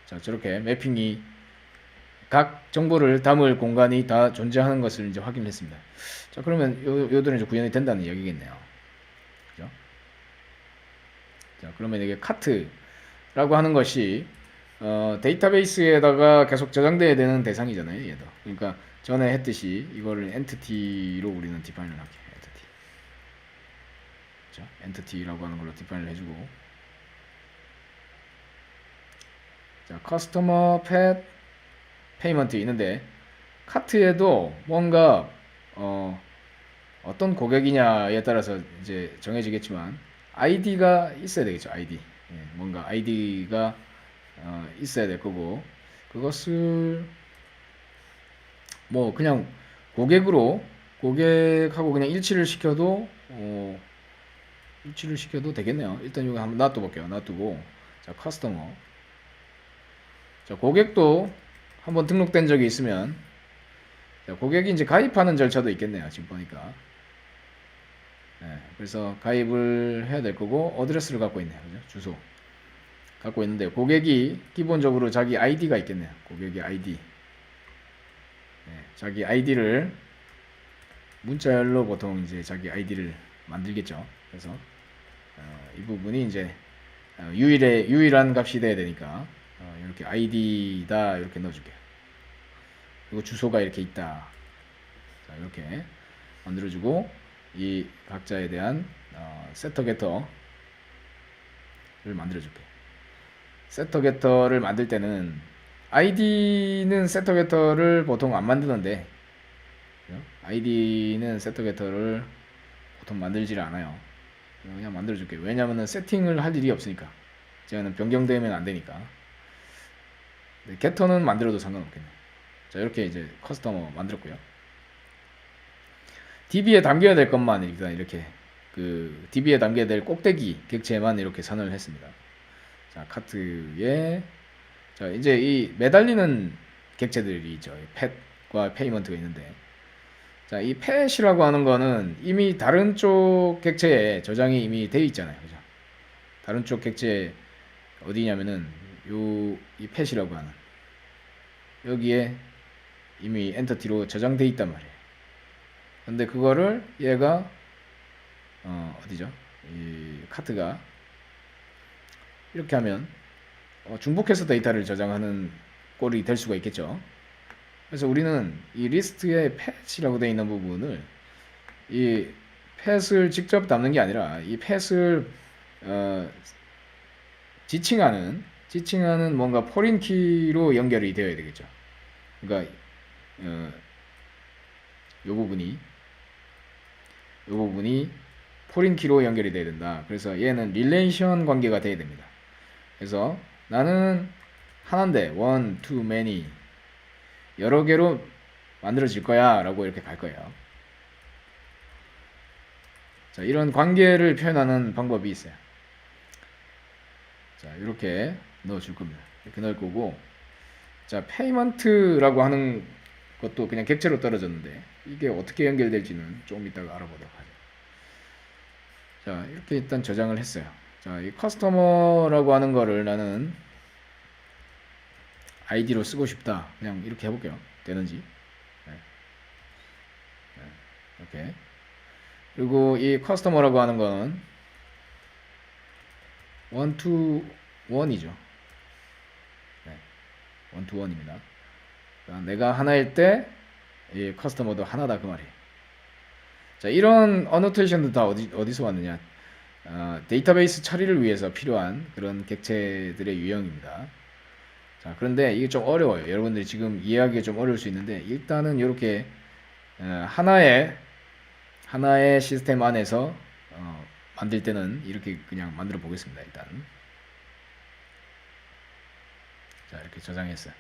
Speaker 1: 자, 저렇게 매핑이 각 정보를 담을 공간이 다 존재하는 것을 이제 확인했습니다. 자, 그러면 요들은 이제 구현이 된다는 이야기겠네요. 그죠? 자, 그러면 이게 카트라고 하는 것이 데이터베이스에다가 계속 저장돼야 되는 대상이잖아요, 얘도. 그러니까 전에 했듯이 이거를 엔티티로 우리는 디파인을 할게요. 엔티티. 그죠? 엔티티라고 하는 걸로 디파인을 해주고. 자, 커스터머 펫 페이먼트 있는데 카트에도 뭔가 어떤 고객이냐에 따라서 이제 정해지겠지만 아이디가 있어야 되겠죠. 아이디. 예, 뭔가 아이디가 있어야 될 거고 그것을 뭐 그냥 고객하고 그냥 일치를 시켜도 되겠네요. 일단 이거 한번 놔둬볼게요. 놔두고 자, 커스터머. 자, 고객도 한번 등록된 적이 있으면 자, 고객이 이제 가입하는 절차도 있겠네요. 지금 보니까. 네, 그래서 가입을 해야 될 거고 어드레스를 갖고 있네요. 그죠? 주소 갖고 있는데 고객이 기본적으로 자기 아이디가 있겠네요. 고객의 아이디. 네, 자기 아이디를 문자열로 보통 이제 자기 아이디를 만들겠죠. 그래서 이 부분이 이제 유일한 값이 돼야 되니까 이렇게 아이디다 이렇게 넣어줄게요. 그리고 주소가 이렇게 있다. 자, 이렇게 만들어주고 이 각자에 대한 세터 게터를 만들어줄게요. 세터 게터를 만들 때는 아이디는 세터 게터를 보통 안 만드는데 아이디는 세터 게터를 보통 만들지를 않아요. 그냥 만들어줄게요. 왜냐면은 세팅을 할 일이 없으니까. 제가는 변경되면 안 되니까. 게터는 만들어도 상관없겠네. 자, 이렇게 이제 커스터머 만들었고요. DB에 담겨야 될 것만 일단 이렇게 그 DB에 담겨야 될 꼭대기 객체만 이렇게 선언을 했습니다. 자, 카트에 자, 이제 이 매달리는 객체들이 있죠. 펫과 페이먼트가 있는데 자, 이 펫이라고 하는 거는 이미 다른 쪽 객체에 저장이 이미 되어 있잖아요. 그죠? 다른 쪽 객체 어디냐면은 이 펫이라고 하는 여기에 이미 엔터티로 저장돼 있단 말이에요. 근데 그거를 얘가 어디죠? 이 카트가 이렇게 하면 중복해서 데이터를 저장하는 꼴이 될 수가 있겠죠. 그래서 우리는 이 리스트에 펫이라고 되어 있는 부분을 이 펫을 직접 담는 게 아니라 이 펫을 지칭하는 지칭하는 뭔가 포린 키로 연결이 되어야 되겠죠. 그러니까 요 부분이 포린 키로 연결이 돼야 된다. 그래서 얘는 릴레이션 관계가 돼야 됩니다. 그래서 나는 하나인데 one, two, many 여러 개로 만들어질 거야 라고 이렇게 갈 거예요. 자, 이런 관계를 표현하는 방법이 있어요. 자, 이렇게 넣어줄 겁니다. 이렇게 넣을 거고, 자, 페이먼트라고 하는 것도 그냥 객체로 떨어졌는데 이게 어떻게 연결될지는 좀 이따가 알아보도록 하죠. 자, 이렇게 일단 저장을 했어요. 자, 이 커스터머라고 하는 거를 나는 아이디로 쓰고 싶다. 그냥 이렇게 해볼게요. 되는지. 네. 네. 이렇게. 그리고 이 커스터머라고 하는 건 one to one이죠. 네. one to one입니다. 내가 하나일 때 이 커스터머도 하나다 그 말이에요. 자, 이런 어노테이션도 다 어디서 왔느냐? 데이터베이스 처리를 위해서 필요한 그런 객체들의 유형입니다. 자, 그런데 이게 좀 어려워요. 여러분들이 지금 이해하기가 좀 어려울 수 있는데 일단은 이렇게 하나의 시스템 안에서 만들 때는 이렇게 그냥 만들어 보겠습니다. 일단 자, 이렇게 저장했어요.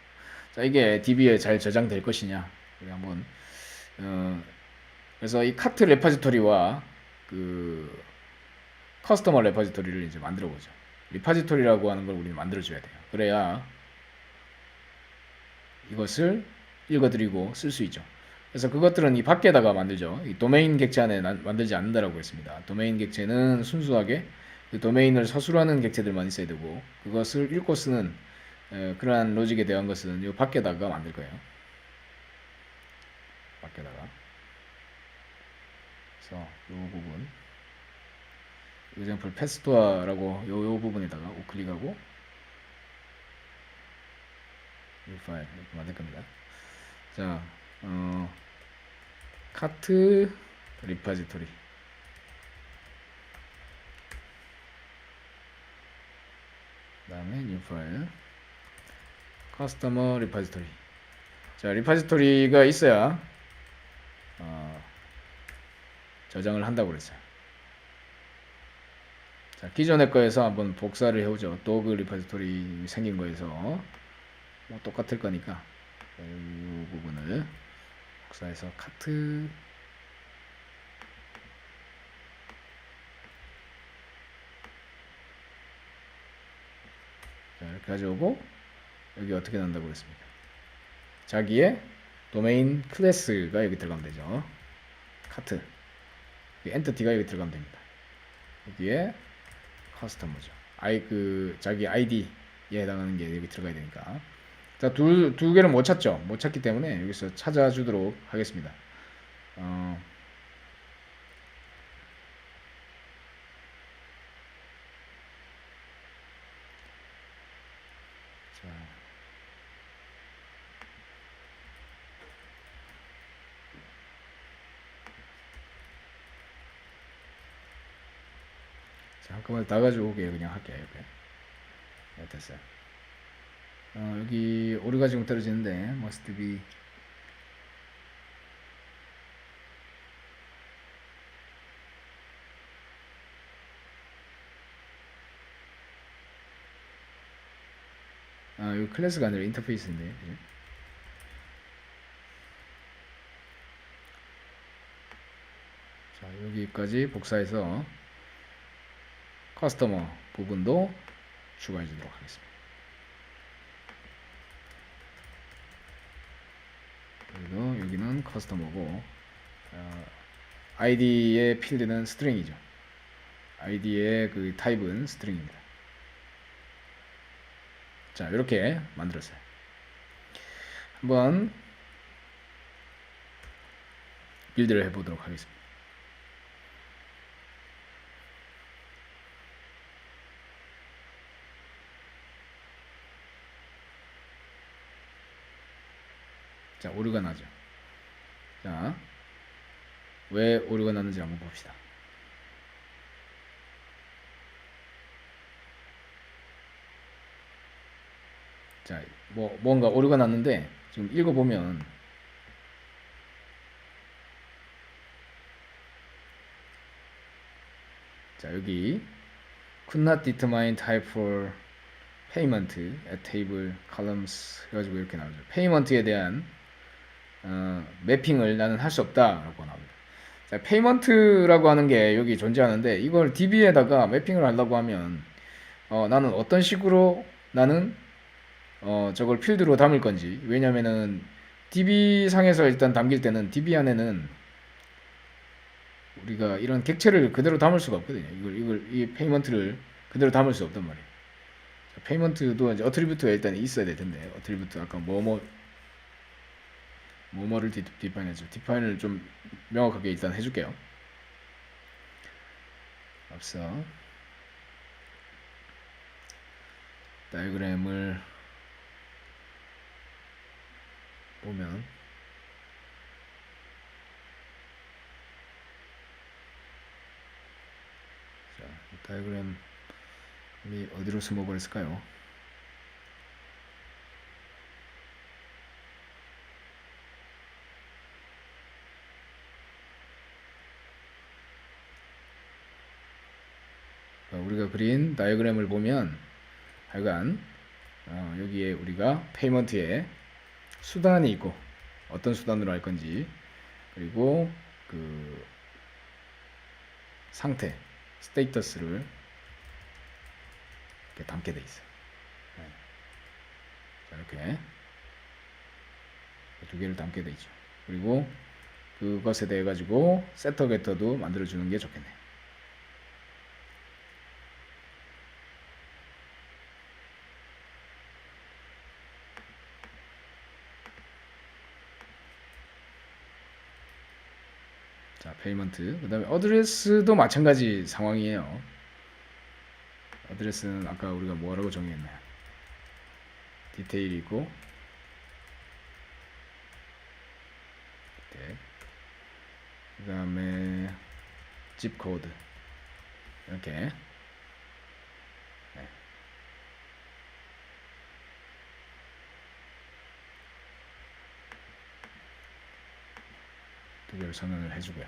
Speaker 1: 자, 이게 DB에 잘 저장될 것이냐 우리 한번 그래서 이 카트 레퍼지토리와 그 커스터머 레퍼지토리를 이제 만들어 보죠. 리퍼지토리라고 하는 걸 우리는 만들어 줘야 돼요. 그래야 이것을 읽어드리고 쓸 수 있죠. 그래서 그것들은 이 밖에다가 만들죠. 이 도메인 객체 안에 만들지 않는다라고 했습니다. 도메인 객체는 순수하게 그 도메인을 서술하는 객체들만 있어야 되고 그것을 읽고 쓰는 그러한 로직에 대한 것은 이 밖에다가 만들 거예요. 밖에다가. 그래서 이 부분 example 패스토어라고 요 부분에다가 우클릭하고 이 파일 이렇게 만들 겁니다. 자, 카트 리퍼지토리 그다음에 new 파일 커스터머 리퍼지토리. 자, 리퍼지토리가 있어야 저장을 한다고 그랬어요. 자, 기존의 거에서 한번 복사를 해오죠. 도그 리퍼지토리 생긴 거에서 뭐 똑같을 거니까 이 부분을 복사해서 카트 자, 이렇게 가져오고 여기 어떻게 난다고 그랬습니까? 자기의 도메인 클래스가 여기 들어가면 되죠. 카트 엔티티가 여기 들어가면 됩니다. 여기에 커스터머죠. 자기 아이디에 해당하는 게 여기 들어가야 되니까. 자, 두 개를 못 찾죠. 못 찾기 때문에 여기서 찾아주도록 하겠습니다. 자, 한꺼번에 다 가져오게 그냥 할게요. 이렇게. 네, 됐어요. 여기 오류가 지금 떨어지는데 must be 여기 클래스가 아니라 인터페이스인데 그죠? 자, 여기까지 복사해서 커스터머 부분도 추가해 주도록 하겠습니다. 그리고 여기는 커스터머고 id의 필드는 스트링이죠. id의 그 타입은 스트링입니다. 자, 이렇게 만들었어요. 한번 빌드를 해보도록 하겠습니다. 자, 오류가 나죠. 자, 왜 오류가 나는지 한번 봅시다. 자, 뭔가 오류가 났는데 지금 읽어보면 자, 여기 could not determine type for payment at table columns 해가지고 이렇게 나오죠. payment에 대한 매핑을 나는 할 수 없다라고 나옵니다. 자, payment라고 하는 게 여기 존재하는데 이걸 DB에다가 매핑을 하려고 하면 나는 어떤 식으로 나는 저걸 필드로 담을 건지, 왜냐면은 DB 상에서 일단 담길 때는 DB 안에는 우리가 이런 객체를 그대로 담을 수가 없거든요. 이 페이먼트를 그대로 담을 수 없단 말이에요. 페이먼트도 이제 어트리뷰트가 일단 있어야 될 텐데, 어트리뷰트 아까 뭐뭐를 디파인 해줘. 디파인을 좀 명확하게 일단 해줄게요. 앞서 다이어그램을 보면 자, 다이어그램이 어디로 숨어버렸을까요? 우리가 그린 다이어그램을 보면 하여간 여기에 우리가 페이먼트에 수단이 있고 어떤 수단으로 할 건지, 그리고 그 상태 스테이터스를 이렇게 담게 돼 있어요. 자, 이렇게 두 개를 담게 돼 있죠. 그리고 그것에 대해 가지고 세터 게터도 만들어 주는 게 좋겠네. 자, 페이먼트. 그 다음에 어드레스도 마찬가지 상황이에요. 어드레스는 아까 우리가 뭐라고 정의했나요? 디테일이 있고, 그 다음에 집 코드 이렇게. 네. 두 개를 선언을 해주고요.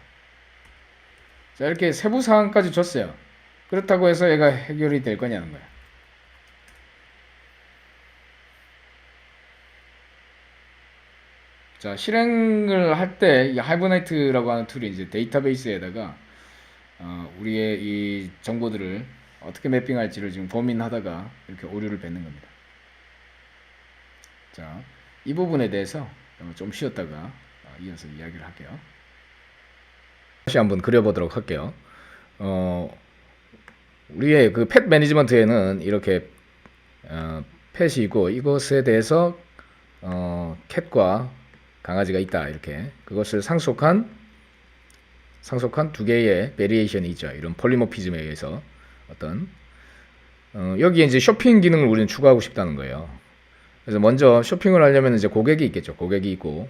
Speaker 1: 자, 이렇게 세부 사항까지 줬어요. 그렇다고 해서 얘가 해결이 될 거냐는 거야. 자, 실행을 할 때 이 하이버네이트라고 하는 툴이 이제 데이터베이스에다가 우리의 이 정보들을 어떻게 매핑할지를 지금 고민하다가 이렇게 오류를 뱉는 겁니다. 자, 이 부분에 대해서 좀 쉬었다가 이어서 이야기를 할게요. 다시 한번 그려보도록 할게요. 우리의 그 펫 매니지먼트에는 이렇게 펫이 있고, 이것에 대해서 캣과 강아지가 있다, 이렇게. 그것을 상속한 두 개의 베리에이션이 있죠. 이런 폴리모피즘에 의해서 어떤 여기에 이제 쇼핑 기능을 우리는 추가하고 싶다는 거예요. 그래서 먼저 쇼핑을 하려면 이제 고객이 있겠죠. 고객이 있고,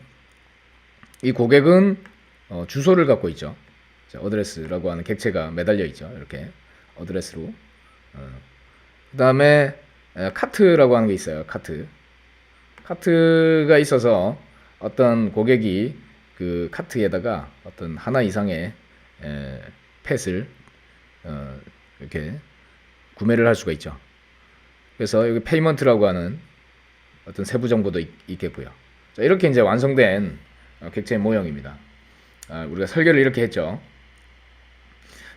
Speaker 1: 이 고객은 주소를 갖고 있죠. 자, 어드레스라고 하는 객체가 매달려 있죠. 이렇게 어드레스로. 그 다음에 카트라고 하는 게 있어요. 카트가 있어서 어떤 고객이 그 카트에다가 어떤 하나 이상의 펫을 이렇게 구매를 할 수가 있죠. 그래서 여기 페이먼트라고 하는 어떤 세부 정보도 있겠고요. 자, 이렇게 이제 완성된 객체 모형입니다. 우리가 설계를 이렇게 했죠.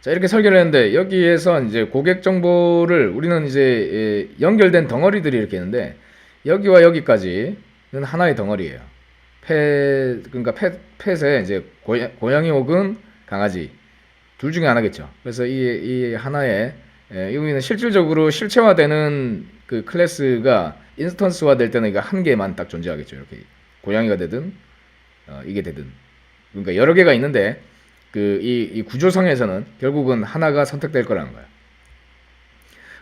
Speaker 1: 자, 이렇게 설계를 했는데 여기에서 이제 고객 정보를 우리는 이제 연결된 덩어리들이 이렇게 있는데, 여기와 여기까지는 하나의 덩어리예요. 그러니까 펫에 이제 고양이 혹은 강아지 둘 중에 하나겠죠. 그래서 이 하나의 여기는 실질적으로 실체화되는 그 클래스가 인스턴스화 될 때는 이거 한 개만 딱 존재하겠죠. 이렇게 고양이가 되든 이게 되든, 그러니까 여러 개가 있는데 이 구조상에서는 결국은 하나가 선택될 거라는 거예요.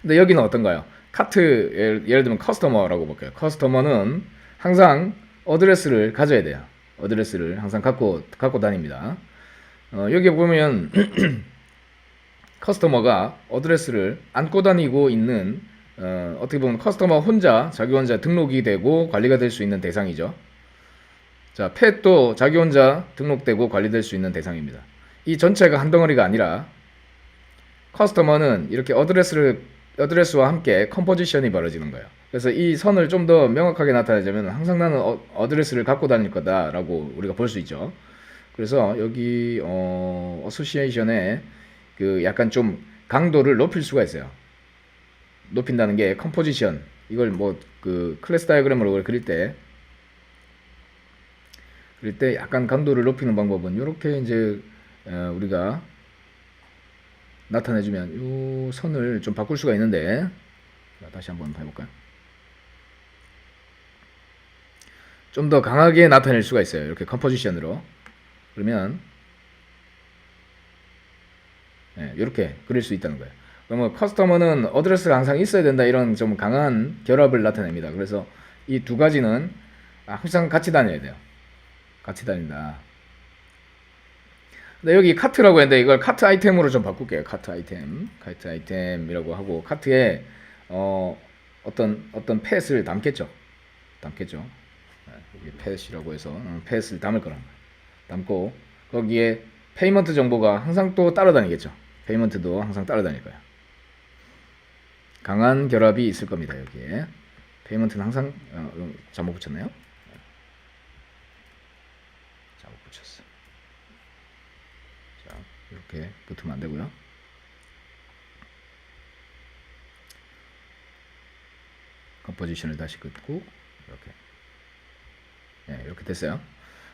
Speaker 1: 근데 여기는 어떤가요? 카트, 예를 들면 커스터머라고 볼게요. 커스터머는 항상 어드레스를 가져야 돼요. 어드레스를 항상 갖고 다닙니다. 여기 보면 커스터머가 어드레스를 안고 다니고 있는 어떻게 보면 커스터머 혼자 자기 혼자 등록이 되고 관리가 될 수 있는 대상이죠. 자, 펫도 자기 혼자 등록되고 관리될 수 있는 대상입니다. 이 전체가 한 덩어리가 아니라 커스터머는 이렇게 어드레스와 함께 컴포지션이 벌어지는 거예요. 그래서 이 선을 좀 더 명확하게 나타내자면 항상 나는 어드레스를 갖고 다닐 거다라고 우리가 볼 수 있죠. 그래서 여기 어소시에이션에 그 약간 좀 강도를 높일 수가 있어요. 높인다는 게 컴포지션, 이걸 뭐 그 클래스 다이어그램으로 그릴 때 약간 강도를 높이는 방법은 이렇게 이제 우리가 나타내주면 이 선을 좀 바꿀 수가 있는데, 다시 한번 해볼까요? 좀 더 강하게 나타낼 수가 있어요. 이렇게 컴포지션으로. 그러면 이렇게 그릴 수 있다는 거예요. 그러면 커스터머는 어드레스가 항상 있어야 된다, 이런 좀 강한 결합을 나타냅니다. 그래서 이 두 가지는 항상 같이 다녀야 돼요. 같이 다닌다. 근데 여기 카트라고 했는데 이걸 카트 아이템으로 좀 바꿀게요. 카트 아이템이라고 하고, 카트에 어떤 펫을 담겠죠. 여기 펫이라고 해서 펫을 담을 거란 거예요. 담고 거기에 페이먼트 정보가 항상 또 따라다니겠죠. 페이먼트도 항상 따라다닐 거예요. 강한 결합이 있을 겁니다. 여기에 페이먼트는 항상 잘못 붙였나요? 잘못 붙였어. 자, 이렇게 붙으면 안 되고요. 컴포지션을 다시 긋고 이렇게 됐어요.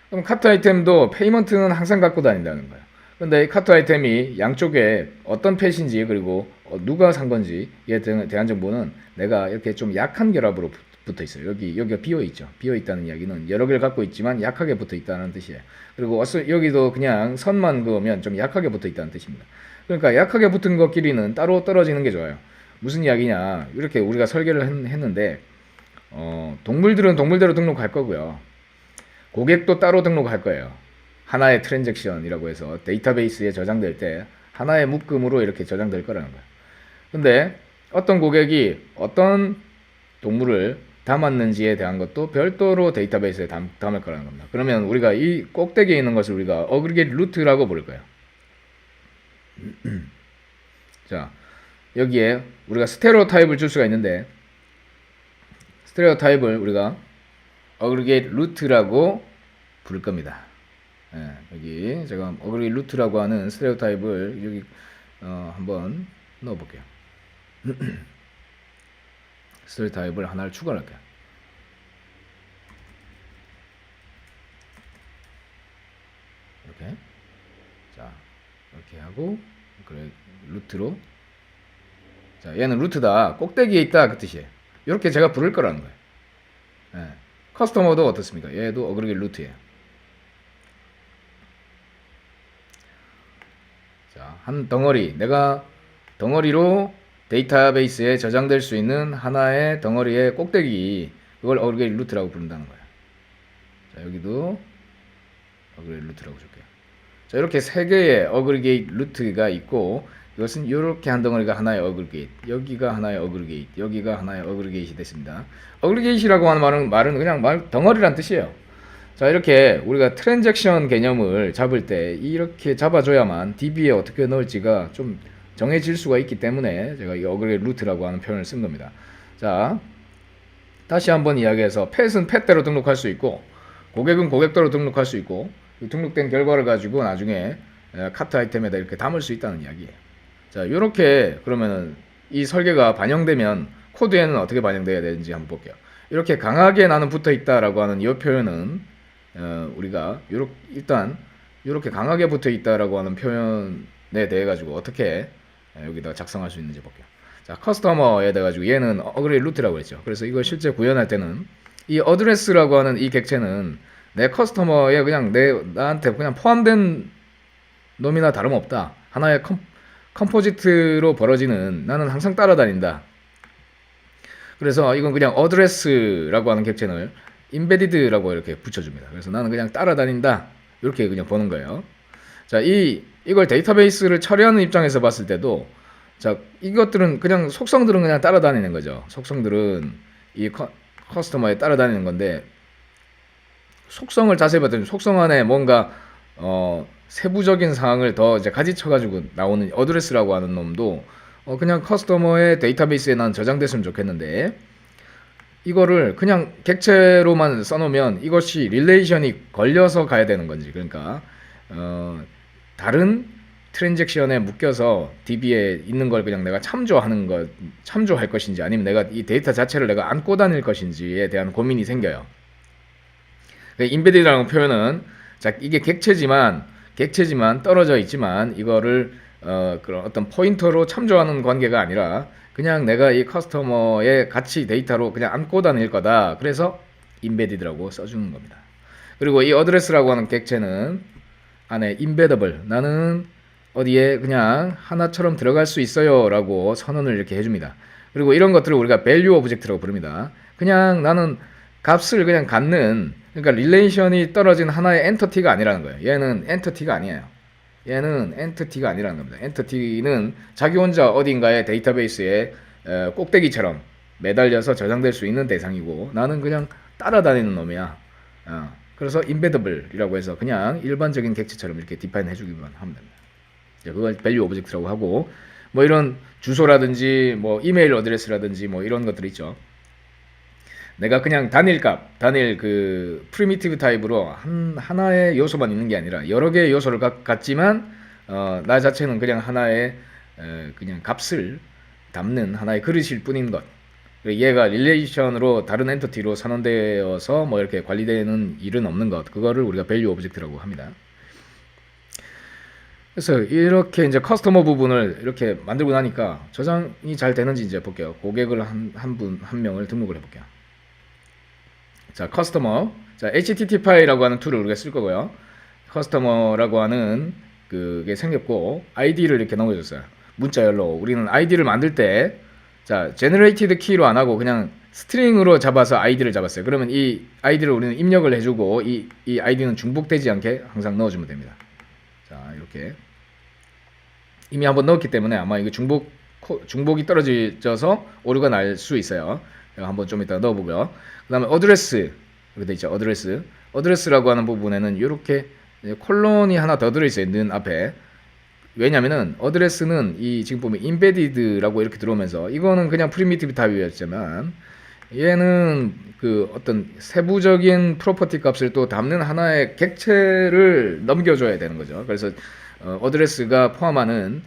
Speaker 1: 그럼 카트 아이템도 페이먼트는 항상 갖고 다닌다는 거예요. 근데 이 카트 아이템이 양쪽에 어떤 펫인지 그리고 누가 산 건지에 대한 정보는 내가 이렇게 좀 약한 결합으로 붙어 있어요. 여기가 비어 있죠. 비어 있다는 이야기는 여러 개를 갖고 있지만 약하게 붙어 있다는 뜻이에요. 그리고 여기도 그냥 선만 그으면 좀 약하게 붙어 있다는 뜻입니다. 그러니까 약하게 붙은 것끼리는 따로 떨어지는 게 좋아요. 무슨 이야기냐? 이렇게 우리가 설계를 했는데 동물들은 동물대로 등록할 거고요. 고객도 따로 등록할 거예요. 하나의 트랜잭션이라고 해서 데이터베이스에 저장될 때 하나의 묶음으로 이렇게 저장될 거라는 거예요. 근데 어떤 고객이 어떤 동물을 담았는지에 대한 것도 별도로 데이터베이스에 담을 거라는 겁니다. 그러면 우리가 이 꼭대기에 있는 것을 우리가 어그리게이트 루트라고 부를 거예요. 자, 여기에 우리가 스테레오 타입을 줄 수가 있는데, 스테레오 타입을 우리가 어그리게이트 루트라고 부를 겁니다. 여기 제가 어그리게이트 루트라고 하는 스테레오 타입을 여기 한번 넣어 볼게요. 스테레오 타입을 하나를 추가할게요. 이렇게. 자, 이렇게 하고 그래 루트로. 자, 얘는 루트다, 꼭대기에 있다, 그 뜻이에요. 이렇게 제가 부를 거라는 거예요. 커스터머도 어떻습니까? 얘도 어그리게이트 루트예요. 자, 한 덩어리, 내가 덩어리로 데이터베이스에 저장될 수 있는 하나의 덩어리의 꼭대기, 그걸 어그리게이트 루트라고 부른다는 거예요. 자, 여기도 어그리게이트 루트라고 줄게요. 자, 이렇게 세 개의 어그리게이트 루트가 있고, 이것은 이렇게 한 덩어리가 하나의 어그리게이트, 여기가 하나의 어그리게이트, 여기가 하나의 어그리게이트이 됐습니다. 어그리게이트라고 하는 말은 그냥 덩어리란 뜻이에요. 자, 이렇게 우리가 트랜잭션 개념을 잡을 때 이렇게 잡아줘야만 DB에 어떻게 넣을지가 좀 정해질 수가 있기 때문에 제가 이 어그리게이트 루트라고 하는 표현을 쓴 겁니다. 자, 다시 한번 이야기해서 펫은 펫대로 등록할 수 있고, 고객은 고객대로 등록할 수 있고, 등록된 결과를 가지고 나중에 카트 아이템에다 이렇게 담을 수 있다는 이야기예요. 자, 요렇게 그러면은 이 설계가 반영되면 코드에는 어떻게 반영돼야 되는지 한번 볼게요. 이렇게 강하게 나는 붙어 있다라고 하는 이 표현은 우리가 일단 이렇게 강하게 붙어 있다라고 하는 표현에 대해 가지고 어떻게 여기다 작성할 수 있는지 볼게요. 자, 커스터머에 대해 가지고 얘는 어그리게이트 루트라고 했죠. 그래서 이걸 실제 구현할 때는 이 어드레스라고 하는 이 객체는 내 커스터머에 그냥 나한테 그냥 포함된 놈이나 다름없다. 하나의 컴포지트로 벌어지는, 나는 항상 따라다닌다. 그래서 이건 그냥 어드레스라고 하는 객체를 인베디드라고 이렇게 붙여줍니다. 그래서 나는 그냥 따라다닌다, 이렇게 그냥 보는 거예요. 자, 이걸 데이터베이스를 처리하는 입장에서 봤을 때도,
Speaker 2: 자, 이것들은 그냥 속성들은 그냥 따라다니는 거죠. 속성들은 이 커스터머에 따라다니는 건데 속성을 자세히 봤더니 속성 안에 뭔가 세부적인 사항을 더 이제 가지쳐가지고 나오는 어드레스라고 하는 놈도 그냥 커스터머의 데이터베이스에 난 저장됐으면 좋겠는데 이거를 그냥 객체로만 써놓으면 이것이 릴레이션이 걸려서 가야 되는 건지 그러니까 다른 트랜잭션에 묶여서 DB에 있는 걸 그냥 내가 참조할 것인지 아니면 내가 이 데이터 자체를 내가 안고 다닐 것인지에 대한 고민이 생겨요. 인베디드라는 표현은 자 이게 객체지만 떨어져 있지만 이거를 그런 어떤 포인터로 참조하는 관계가 아니라 그냥 내가 이 커스터머의 가치 데이터로 그냥 안고 다닐 거다. 그래서 인베디드라고 써주는 겁니다. 그리고 이 어드레스라고 하는 객체는 안에 embeddable 나는 어디에 그냥 하나처럼 들어갈 수 있어요 라고 선언을 이렇게 해줍니다. 그리고 이런 것들을 우리가 value object라고 부릅니다. 그냥 나는 값을 그냥 갖는 그러니까 릴레이션이 떨어진 하나의 엔터티가 아니라는 거예요. 얘는 엔터티가 아니에요. 얘는 엔터티가 아니라는 겁니다. 엔터티는 자기 혼자 어딘가의 데이터베이스에 꼭대기처럼 매달려서 저장될 수 있는 대상이고 나는 그냥 따라다니는 놈이야. 그래서 embeddable이라고 해서 그냥 일반적인 객체처럼 이렇게 디파인 해주기만 하면 됩니다. 그걸 value object라고 하고 뭐 이런 주소라든지 뭐 이메일 어드레스라든지 뭐 이런 것들 있죠. 내가 그냥 단일 그 프리미티브 타입으로 하나의 요소만 있는 게 아니라 여러 개의 요소를 갖지만 나 자체는 그냥 하나의 그냥 값을 담는 하나의 그릇일 뿐인 것. 얘가 릴레이션으로 다른 엔터티로 선언되어서 뭐 이렇게 관리되는 일은 없는 것. 그거를 우리가 value object라고 합니다. 그래서 이렇게 이제 커스터머 부분을 이렇게 만들고 나니까 저장이 잘 되는지 이제 볼게요. 고객을 한 명을 등록을 해볼게요. 자, 커스터머. 자, HTTP라고 하는 툴을 우리가 쓸 거고요. 커스터머라고 하는 그게 생겼고 아이디를 이렇게 넣어줬어요. 문자열로 우리는 아이디를 만들 때 자, generated key로 안 하고 그냥 스트링으로 잡아서 아이디를 잡았어요. 그러면 이 아이디를 우리는 입력을 해주고 이 아이디는 중복되지 않게 항상 넣어주면 됩니다. 자, 이렇게 이미 한번 넣었기 때문에 아마 이거 중복이 떨어져서 오류가 날 수 있어요. 한번 좀 이따 넣어보고요. 그 다음에 어드레스 이렇게 돼 있죠. 어드레스라고 하는 부분에는 이렇게 콜론이 하나 더 들어있어요. 는 앞에. 왜냐면은 어드레스는 이 지금 보면 embedded라고 이렇게 들어오면서 이거는 그냥 프리미티브 타입이었지만 얘는 그 어떤 세부적인 프로퍼티 값을 또 담는 하나의 객체를 넘겨줘야 되는 거죠. 그래서 어드레스가 포함하는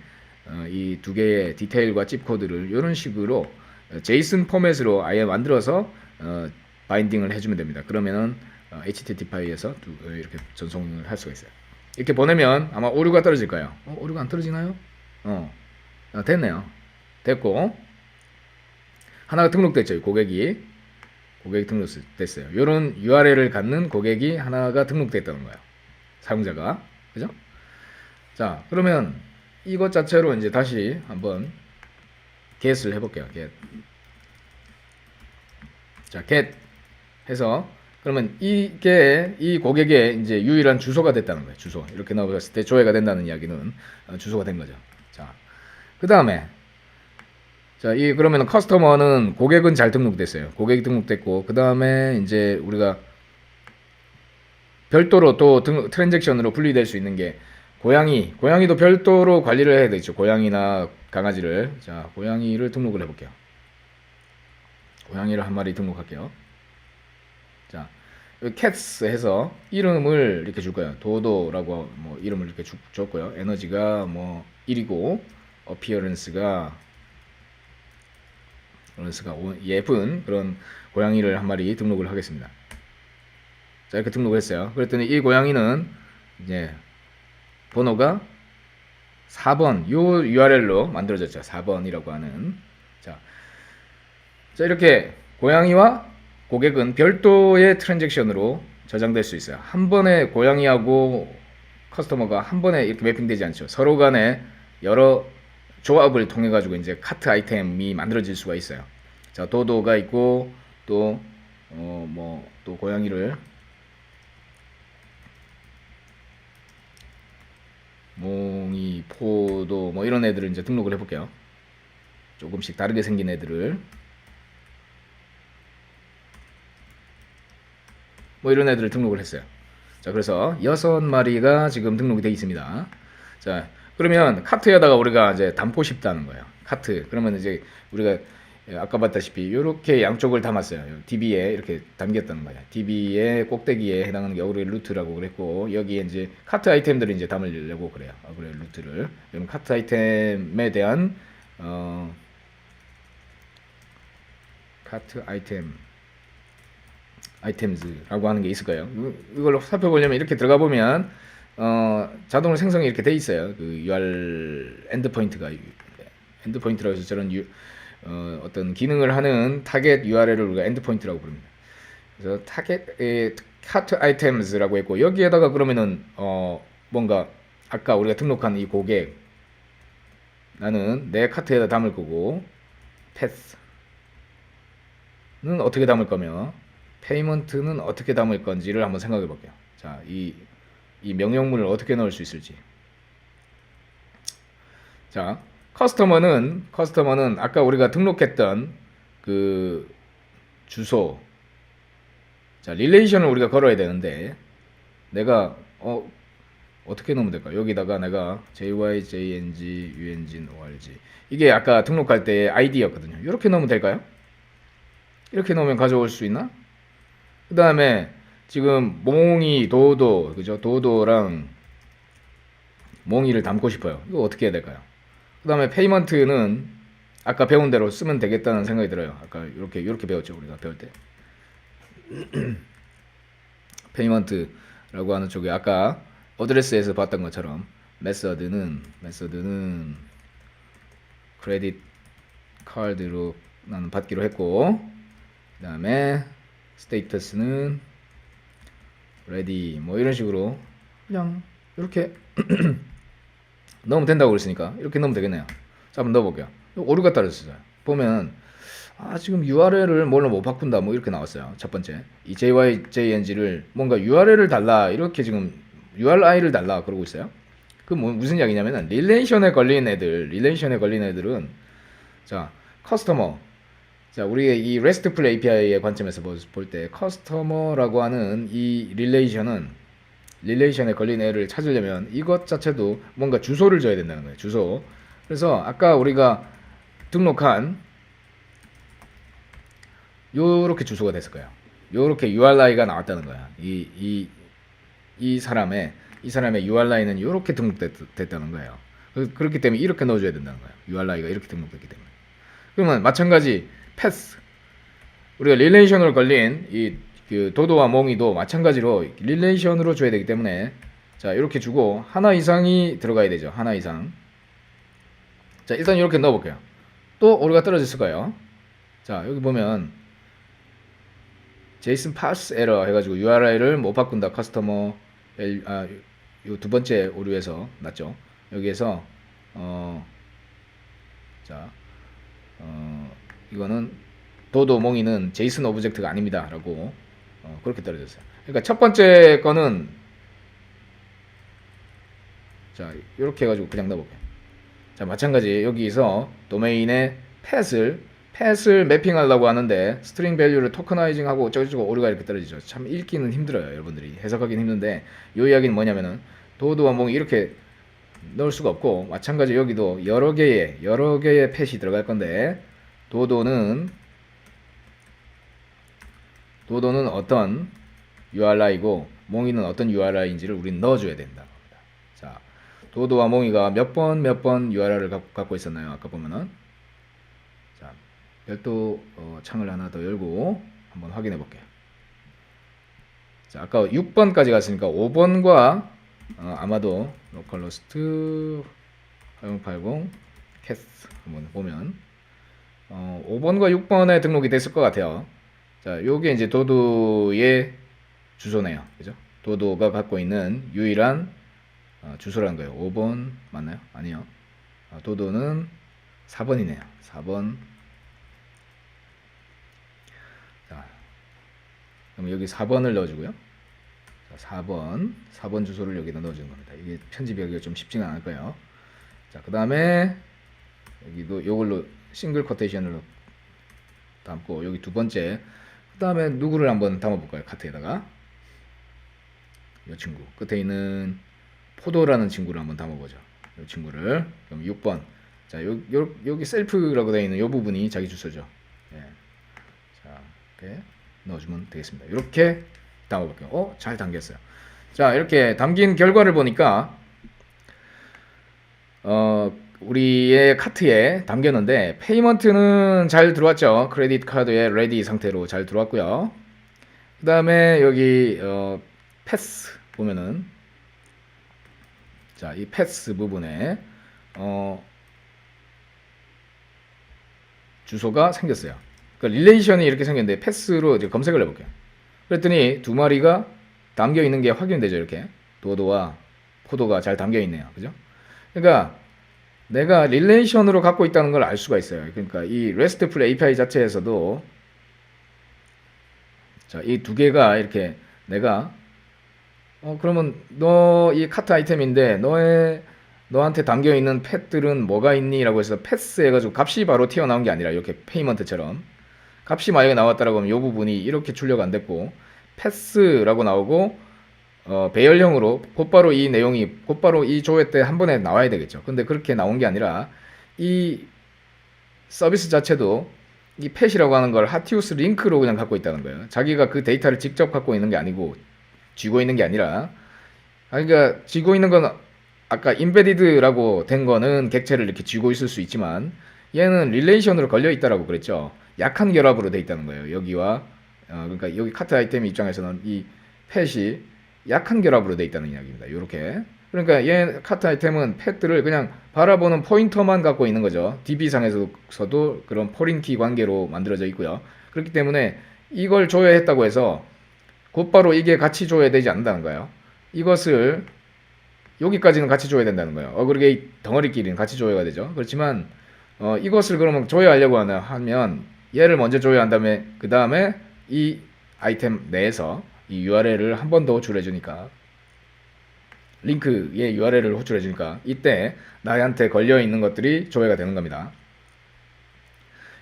Speaker 2: 이 두 개의 디테일과 찝 코드를 이런 식으로 제이슨 포맷으로 아예 만들어서 바인딩을 해주면 됩니다. 그러면은 HTTP에서 이렇게 전송을 할 수가 있어요. 이렇게 보내면 아마 오류가 떨어질 거예요. 오류가 안 떨어지나요? 됐네요. 됐고 하나가 등록됐죠. 고객이 등록됐어요. 이런 URL을 갖는 고객이 하나가 등록됐다는 거예요. 사용자가 그죠? 자, 그러면 이것 자체로 이제 다시 한번 get을 해볼게요. get. 자, get 해서 그러면 이게 이 고객의 이제 유일한 주소가 됐다는 거예요. 주소 이렇게 넣었을 때 조회가 된다는 이야기는 주소가 된 거죠. 자, 그 다음에 자, 그러면 커스터머는 고객은 잘 등록됐어요. 고객이 등록됐고 그 다음에 이제 우리가 별도로 또 트랜잭션으로 분리될 수 있는 게 고양이도 별도로 관리를 해야 되죠. 고양이나 강아지를. 자, 고양이를 등록을 해볼게요. 고양이를 한 마리 등록할게요. 자, cats 해서 이름을 이렇게 줄 거예요. 도도라고 뭐 이름을 이렇게 줬고요. 에너지가 뭐 1이고 appearance가 예쁜 그런 고양이를 한 마리 등록을 하겠습니다. 자, 이렇게 등록을 했어요. 그랬더니 이 고양이는 이제 번호가 4번 요 URL로 만들어졌죠. 4번이라고 하는. 자, 이렇게 고양이와 고객은 별도의 트랜잭션으로 저장될 수 있어요. 한 번에 고양이하고 커스터머가 한 번에 이렇게 매핑되지 않죠. 서로 간에 여러 조합을 통해 가지고 이제 카트 아이템이 만들어질 수가 있어요. 자, 도도가 있고 또 또 고양이를 몽이, 포도 뭐 이런 애들을 이제 등록을 해볼게요. 조금씩 다르게 생긴 애들을 뭐 이런 애들을 등록을 했어요. 자, 그래서 6마리가 지금 등록이 되어 있습니다. 자, 그러면 카트에다가 우리가 이제 담고 싶다는 거예요. 카트. 그러면 이제 우리가 아까 봤다시피 이렇게 양쪽을 담았어요. DB에 이렇게 담겼다는 거예요. DB의 꼭대기에 해당하는 게 어그레 루트라고 그랬고, 여기에 이제 카트 아이템들을 이제 담으려고 그래요. 어그레 루트를. 그럼 카트 아이템에 대한 카트 아이템즈라고 하는 게 있을 거예요. 이걸 살펴보려면 이렇게 들어가 보면 자동으로 생성이 이렇게 돼 있어요. 그 UR 엔드포인트라고 해서 저런 어떤 기능을 하는 타겟 URL을 우리가 엔드포인트라고 부릅니다. 그래서 타겟 카트 아이템즈라고 했고, 여기에다가 그러면은 뭔가 아까 우리가 등록한 이 고객, 나는 내 카트에다 담을 거고, 패스는 어떻게 담을 거며, 페이먼트는 어떻게 담을 건지를 한번 생각해 볼게요. 자, 이 명령문을 어떻게 넣을 수 있을지. 자, 커스터머는 아까 우리가 등록했던 그 주소, 자, 릴레이션을 우리가 걸어야 되는데, 내가 어떻게 넣으면 될까? 여기다가 내가 jyjng.urg, 이게 아까 등록할 때 아이디였거든요. 이렇게 넣으면 될까요? 이렇게 넣으면 가져올 수 있나? 그 다음에 지금 몽이 도도, 그죠? 도도랑 몽이를 담고 싶어요. 이거 어떻게 해야 될까요? 그 다음에 페이먼트는 아까 배운 대로 쓰면 되겠다는 생각이 들어요. 아까 이렇게 배웠죠, 우리가 배울 때. 페이먼트라고 하는 쪽에 아까 어드레스에서 봤던 것처럼 메서드는 크레딧 카드로 나는 받기로 했고, 그 다음에 스테이터스는 레디, 뭐 이런 식으로 그냥 이렇게 넣으면 된다고 그랬으니까 이렇게 넣으면 되겠네요. 자, 한번 넣어볼게요. 오류가 떨어졌어요. 보면 지금 URL을 뭘로 못 바꾼다, 뭐 이렇게 나왔어요. 첫 번째, 이 JYJNG를 뭔가 URL을 달라, 이렇게 지금 URI를 달라 그러고 있어요. 그 무슨 이야기냐면은 릴레이션에 걸린 애들은, 자, 커스터머, 자, 우리의 이 RESTful API의 관점에서 볼 때 커스터머라고 하는 이 릴레이션에 걸린 애를 찾으려면 이것 자체도 뭔가 주소를 줘야 된다는 거예요. 주소. 그래서 아까 우리가 등록한 요렇게 주소가 됐을 거예요. 요렇게 URI가 나왔다는 거야. 이 사람의 URI는 요렇게 등록됐다는 거예요. 그렇기 때문에 이렇게 넣어줘야 된다는 거예요. URI가 이렇게 등록됐기 때문에. 그러면 마찬가지 패스, 우리가 릴레이션으로 걸린 그 도도와 몽이도 마찬가지로 릴레이션으로 줘야 되기 때문에, 자, 이렇게 주고 하나 이상이 들어가야 되죠. 하나 이상. 자, 일단 이렇게 넣어볼게요. 또 오류가 떨어졌을 거예요. 자, 여기 보면 JSON parse error 해가지고 URI를 못 바꾼다. 커스터머 요 두 번째 오류에서 났죠. 여기에서 이거는 도도 몽이는 JSON 오브젝트가 아닙니다 라고 그렇게 떨어졌어요. 그러니까 첫 번째 거는, 자, 이렇게 해가지고 그냥 넣어볼게요. 자, 마찬가지 여기서 도메인에 팻을 매핑하려고 하는데 스트링 밸류를 토커나이징하고 어쩌고저쩌고 오류가 이렇게 떨어지죠. 참 읽기는 힘들어요. 여러분들이 해석하기는 힘든데, 이 이야기는 뭐냐면은 도도와 몽이 이렇게 넣을 수가 없고, 마찬가지 여기도 여러 개의 팻이 들어갈 건데, 도도는 어떤 URI고 몽이는 어떤 URI인지를 우리는 넣어줘야 된다. 자, 도도와 몽이가 몇 번 URI를 갖고 있었나요? 아까 보면은, 자, 별도 창을 하나 더 열고 한번 확인해 볼게요. 자, 아까 6번까지 갔으니까 5번과 아마도 localhost 8080 캐스 한번 보면 5번과 6번에 등록이 됐을 것 같아요. 자, 요게 이제 도도의 주소네요. 그죠? 도도가 갖고 있는 유일한 주소라는 거예요. 5번 맞나요? 아니요. 도도는 4번이네요. 4번. 자, 그럼 여기 4번을 넣어주고요. 자, 4번 주소를 여기다 넣어주는 겁니다. 이게 편집하기가 좀 쉽지가 않을 거예요. 자, 그 다음에 여기도 요걸로 싱글 코테이션으로 담고 여기 두 번째 그 다음에 누구를 한번 담아볼까요? 카트에다가 이 친구 끝에 있는 포도라는 친구를 한번 담아보죠. 이 친구를 그럼 6번 자 여기 셀프라고 되어 있는 이 부분이 자기 주소죠. 예. 자 이렇게 넣어주면 되겠습니다. 이렇게 담아볼게요. 잘 담겼어요. 자 이렇게 담긴 결과를 보니까 우리의 카트에 담겼는데 페이먼트는 잘 들어왔죠. 크레딧 카드에 레디 상태로 잘 들어왔고요. 그 다음에 여기 패스 보면은 자 이 패스 부분에 주소가 생겼어요. 그러니까 릴레이션이 이렇게 생겼는데 패스로 이제 검색을 해볼게요. 그랬더니 두 마리가 담겨 있는 게 확인되죠. 이렇게 도도와 포도가 잘 담겨 있네요. 그죠? 그러니까 내가 릴레이션으로 갖고 있다는 걸 알 수가 있어요. 그러니까 이 RESTful API 자체에서도 자, 이 두 개가 이렇게 내가 그러면 너 이 카트 아이템인데 너한테 담겨 있는 펫들은 뭐가 있니? 라고 해서 패스 해가지고 값이 바로 튀어나온 게 아니라 이렇게 페이먼트처럼 값이 만약에 나왔다라고 하면 이 부분이 이렇게 출력 안 됐고 패스라고 나오고 배열형으로 곧바로 이 내용이 곧바로 이 조회 때 한 번에 나와야 되겠죠. 근데 그렇게 나온 게 아니라 이 서비스 자체도 이 펫이라고 하는 걸 하티우스 링크로 그냥 갖고 있다는 거예요. 자기가 그 데이터를 직접 갖고 있는 게 아니고 쥐고 있는 게 아니라 그러니까 쥐고 있는 건 아까 인베디드라고 된 거는 객체를 이렇게 쥐고 있을 수 있지만 얘는 릴레이션으로 걸려 있다라고 그랬죠. 약한 결합으로 돼 있다는 거예요. 여기와 그러니까 여기 카트 아이템 입장에서는 이 펫이 약한 결합으로 돼 있다는 이야기입니다. 이렇게 그러니까 얘 카트 아이템은 펫들을 그냥 바라보는 포인터만 갖고 있는 거죠. DB상에서도 그런 포린키 관계로 만들어져 있고요. 그렇기 때문에 이걸 조회했다고 해서 곧바로 이게 같이 조회되지 않는다는 거예요. 이것을 여기까지는 같이 조회야 된다는 거예요. 어그리게이트 덩어리끼리는 같이 조회가 되죠. 그렇지만 이것을 그러면 조회하려고 하면 얘를 먼저 조회한 다음에 그 다음에 이 아이템 내에서 이 URL을 한 번 더 호출해 주니까 링크의 URL을 호출해 주니까 이때 나한테 걸려 있는 것들이 조회가 되는 겁니다.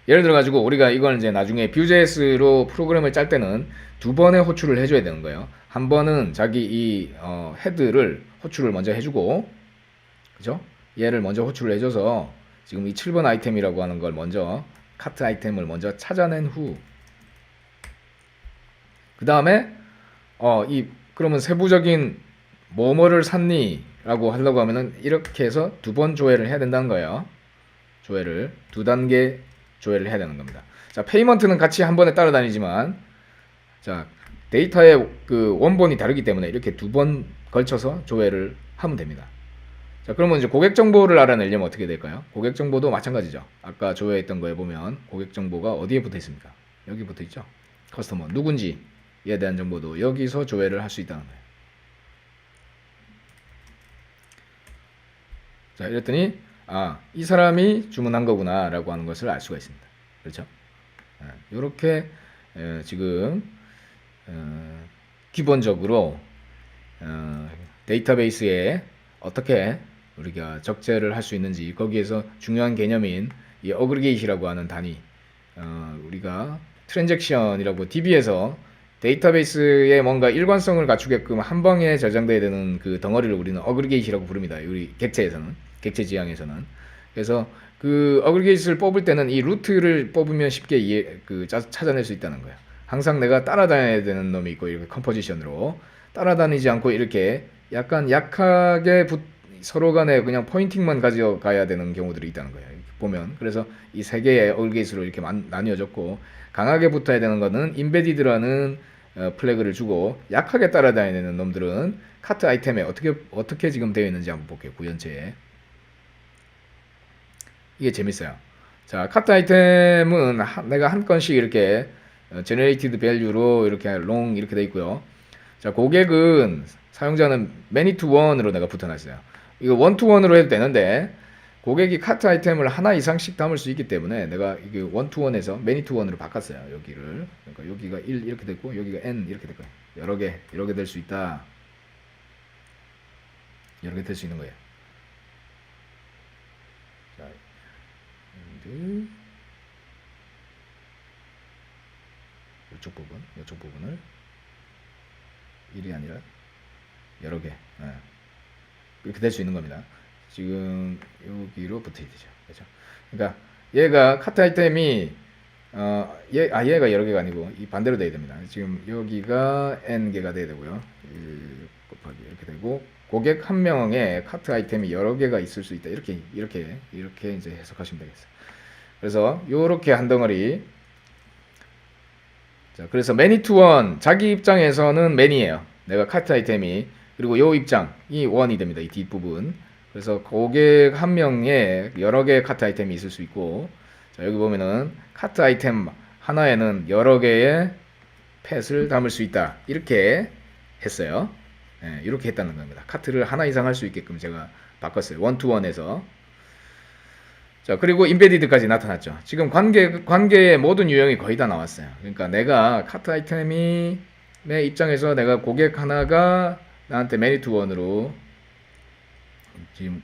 Speaker 2: 예를 들어 가지고 우리가 이걸 이제 나중에 Vue.js로 프로그램을 짤 때는 두 번의 호출을 해줘야 되는 거예요. 한 번은 자기 이 헤드를 호출을 먼저 해주고, 그죠? 얘를 먼저 호출을 해줘서 지금 이 7번 아이템이라고 하는 걸 먼저 카트 아이템을 먼저 찾아낸 후, 그 다음에 그러면 세부적인 뭐뭐를 샀니? 라고 하려고 하면은 이렇게 해서 두 번 조회를 해야 된다는 거예요. 조회를 두 단계 조회를 해야 되는 겁니다. 자, 페이먼트는 같이 한 번에 따라다니지만 자, 데이터의 그 원본이 다르기 때문에 이렇게 두 번 걸쳐서 조회를 하면 됩니다. 자, 그러면 이제 고객 정보를 알아내려면 어떻게 될까요? 고객 정보도 마찬가지죠. 아까 조회했던 거에 보면 고객 정보가 어디에 붙어 있습니까? 여기 붙어 있죠. 커스터머 누군지에 대한 정보도 여기서 조회를 할 수 있다는 거예요. 자, 이랬더니 이 사람이 주문한 거구나 라고 하는 것을 알 수가 있습니다. 그렇죠? 이렇게 지금 기본적으로 데이터베이스에 어떻게 우리가 적재를 할 수 있는지 거기에서 중요한 개념인 이 어그리게이트라고 하는 단위 우리가 트랜잭션이라고 DB에서 데이터베이스에 뭔가 일관성을 갖추게끔 한 방에 저장돼야 되는 그 덩어리를 우리는 어그리게이트라고 부릅니다. 우리 객체에서는, 객체 지향에서는. 그래서 그 어그리게이트를 뽑을 때는 이 루트를 뽑으면 쉽게 찾아낼 수 있다는 거예요. 항상 내가 따라다녀야 되는 놈이 있고 이렇게 컴포지션으로 따라다니지 않고 이렇게 약간 약하게 서로 간에 그냥 포인팅만 가져가야 되는 경우들이 있다는 거예요. 보면 그래서 이 세 개의 어그리게이트로 이렇게 나뉘어졌고 강하게 붙어야 되는 거는 인베디드라는 플래그를 주고 약하게 따라다녀야 되는 놈들은 카트 아이템에 어떻게 지금 되어 있는지 한번 볼게요. 구현체에 이게 재밌어요. 자, 카트 아이템은 내가 한 건씩 이렇게 generated value로 이렇게 long 이렇게 돼 있고요. 자, 고객은 사용자는 many to one으로 내가 붙여놨어요. 이거 one to one으로 해도 되는데 고객이 카트 아이템을 하나 이상씩 담을 수 있기 때문에 내가 이게 one to one에서 many to one으로 바꿨어요. 여기를. 그러니까 여기가 1 이렇게 됐고 여기가 n 이렇게 됐고요. 여러 개 이렇게 될 수 있다. 여러 개 될 수 있는 거예요. 자, 이쪽 부분을 1이 아니라 여러 개 이렇게 될 수 있는 겁니다. 지금 여기로 붙어야 되죠. 그렇죠? 그러니까 얘가 카트 아이템이 얘가 여러 개가 아니고 이 반대로 돼야 됩니다. 지금 여기가 n 개가 돼야 되고요. 1 곱하기 이렇게 되고 고객 한 명의 카트 아이템이 여러 개가 있을 수 있다. 이렇게 이제 해석하시면 되겠어요. 그래서 요렇게 한 덩어리. 자, 그래서 many to one 자기 입장에서는 many예요. 내가 카트 아이템이 그리고 요 입장이 one이 됩니다. 이 뒷부분. 그래서 고객 한 명에 여러 개의 카트 아이템이 있을 수 있고, 자, 여기 보면은 카트 아이템 하나에는 여러 개의 펫을 담을 수 있다. 이렇게 했어요. 이렇게 했다는 겁니다. 카트를 하나 이상 할 수 있게끔 제가 바꿨어요. 원투원에서. 자, 그리고 인베디드까지 나타났죠. 지금 관계의 모든 유형이 거의 다 나왔어요. 그러니까 내가 카트 아이템이 내 입장에서 내가 고객 하나가 나한테 many to one으로 지금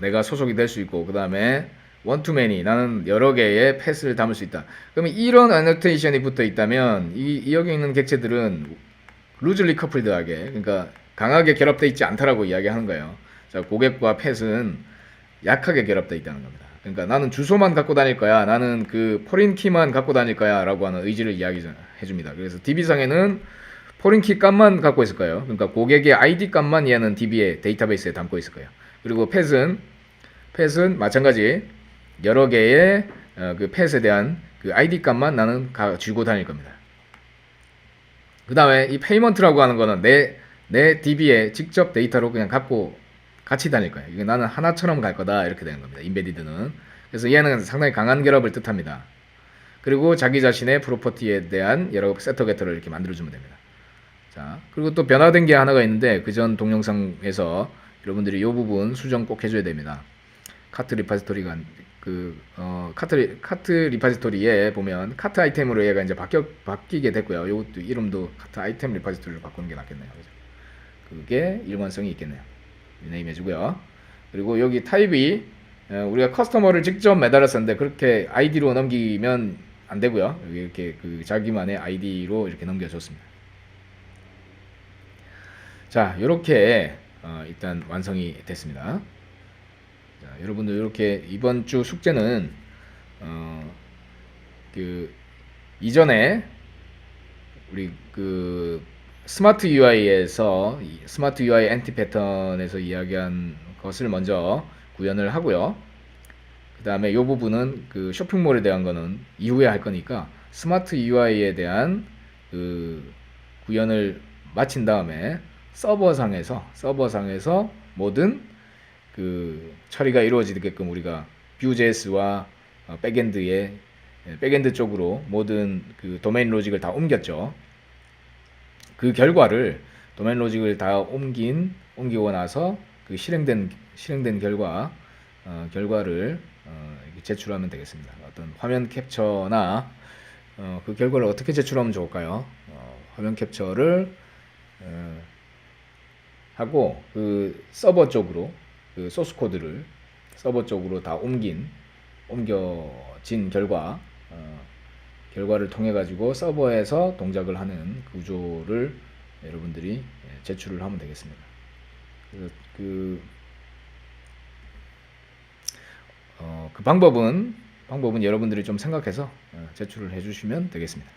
Speaker 2: 내가 소속이 될 수 있고, 그 다음에 one to many 나는 여러 개의 펫을 담을 수 있다. 그러면 이런 annotation이 붙어 있다면 이 여기 있는 객체들은 loosely coupled하게, 그러니까 강하게 결합되어 있지 않다라고 이야기하는 거예요. 자, 고객과 펫은 약하게 결합되어 있다는 겁니다. 그러니까 나는 주소만 갖고 다닐 거야, 나는 그 포린 키만 갖고 다닐 거야 라고 하는 의지를 이야기해 줍니다. 그래서 DB상에는 포린 키 값만 갖고 있을 거예요. 그러니까 고객의 ID 값만 얘는 DB에 데이터베이스에 담고 있을 거예요. 그리고 펫은 마찬가지 여러 개의 그 펫에 대한 그 ID 값만 나는 쥐고 다닐 겁니다. 그 다음에 이 페이먼트라고 하는 거는 내 DB에 직접 데이터로 그냥 갖고 같이 다닐 거예요. 이게 나는 하나처럼 갈 거다 이렇게 되는 겁니다. 인베디드는. 그래서 얘는 상당히 강한 결합을 뜻합니다. 그리고 자기 자신의 프로퍼티에 대한 여러 세터 겟터를 이렇게 만들어주면 됩니다. 자, 그리고 또 변화된 게 하나가 있는데 그 전 동영상에서 여러분들이 이 부분 수정 꼭 해줘야 됩니다. 카트 리파지토리가 카트 리파지토리에 보면 카트 아이템으로 얘가 이제 바뀌게 됐고요. 이것도 이름도 카트 아이템 리파지토리로 바꾸는 게 낫겠네요. 그죠? 그게 일관성이 있겠네요. 리네임 해주고요. 그리고 여기 타입이 우리가 커스터머를 직접 매달았었는데 그렇게 아이디로 넘기면 안 되고요. 여기 이렇게 그 자기만의 아이디로 이렇게 넘겨줬습니다. 자, 이렇게 일단 완성이 됐습니다. 자, 여러분들 이렇게 이번 주 숙제는 그 이전에 우리 그 스마트 UI에서 스마트 UI 엔티 패턴에서 이야기한 것을 먼저 구현을 하고요. 그 다음에 이 부분은 그 쇼핑몰에 대한 거는 이후에 할 거니까 스마트 UI에 대한 그 구현을 마친 다음에 서버상에서 모든 그 처리가 이루어지게끔 우리가 Vue.js와 백엔드 쪽으로 모든 그 도메인 로직을 다 옮겼죠. 그 결과를 도메인 로직을 다 옮기고 나서 그 실행된 결과를 제출하면 되겠습니다. 어떤 화면 캡처나 그 결과를 어떻게 제출하면 좋을까요? 화면 캡처를 하고 그 서버 쪽으로 그 소스 코드를 서버 쪽으로 다 옮겨진 결과를 통해 가지고 서버에서 동작을 하는 구조를 여러분들이 제출을 하면 되겠습니다. 그래서 그 방법은 여러분들이 좀 생각해서 제출을 해주시면 되겠습니다.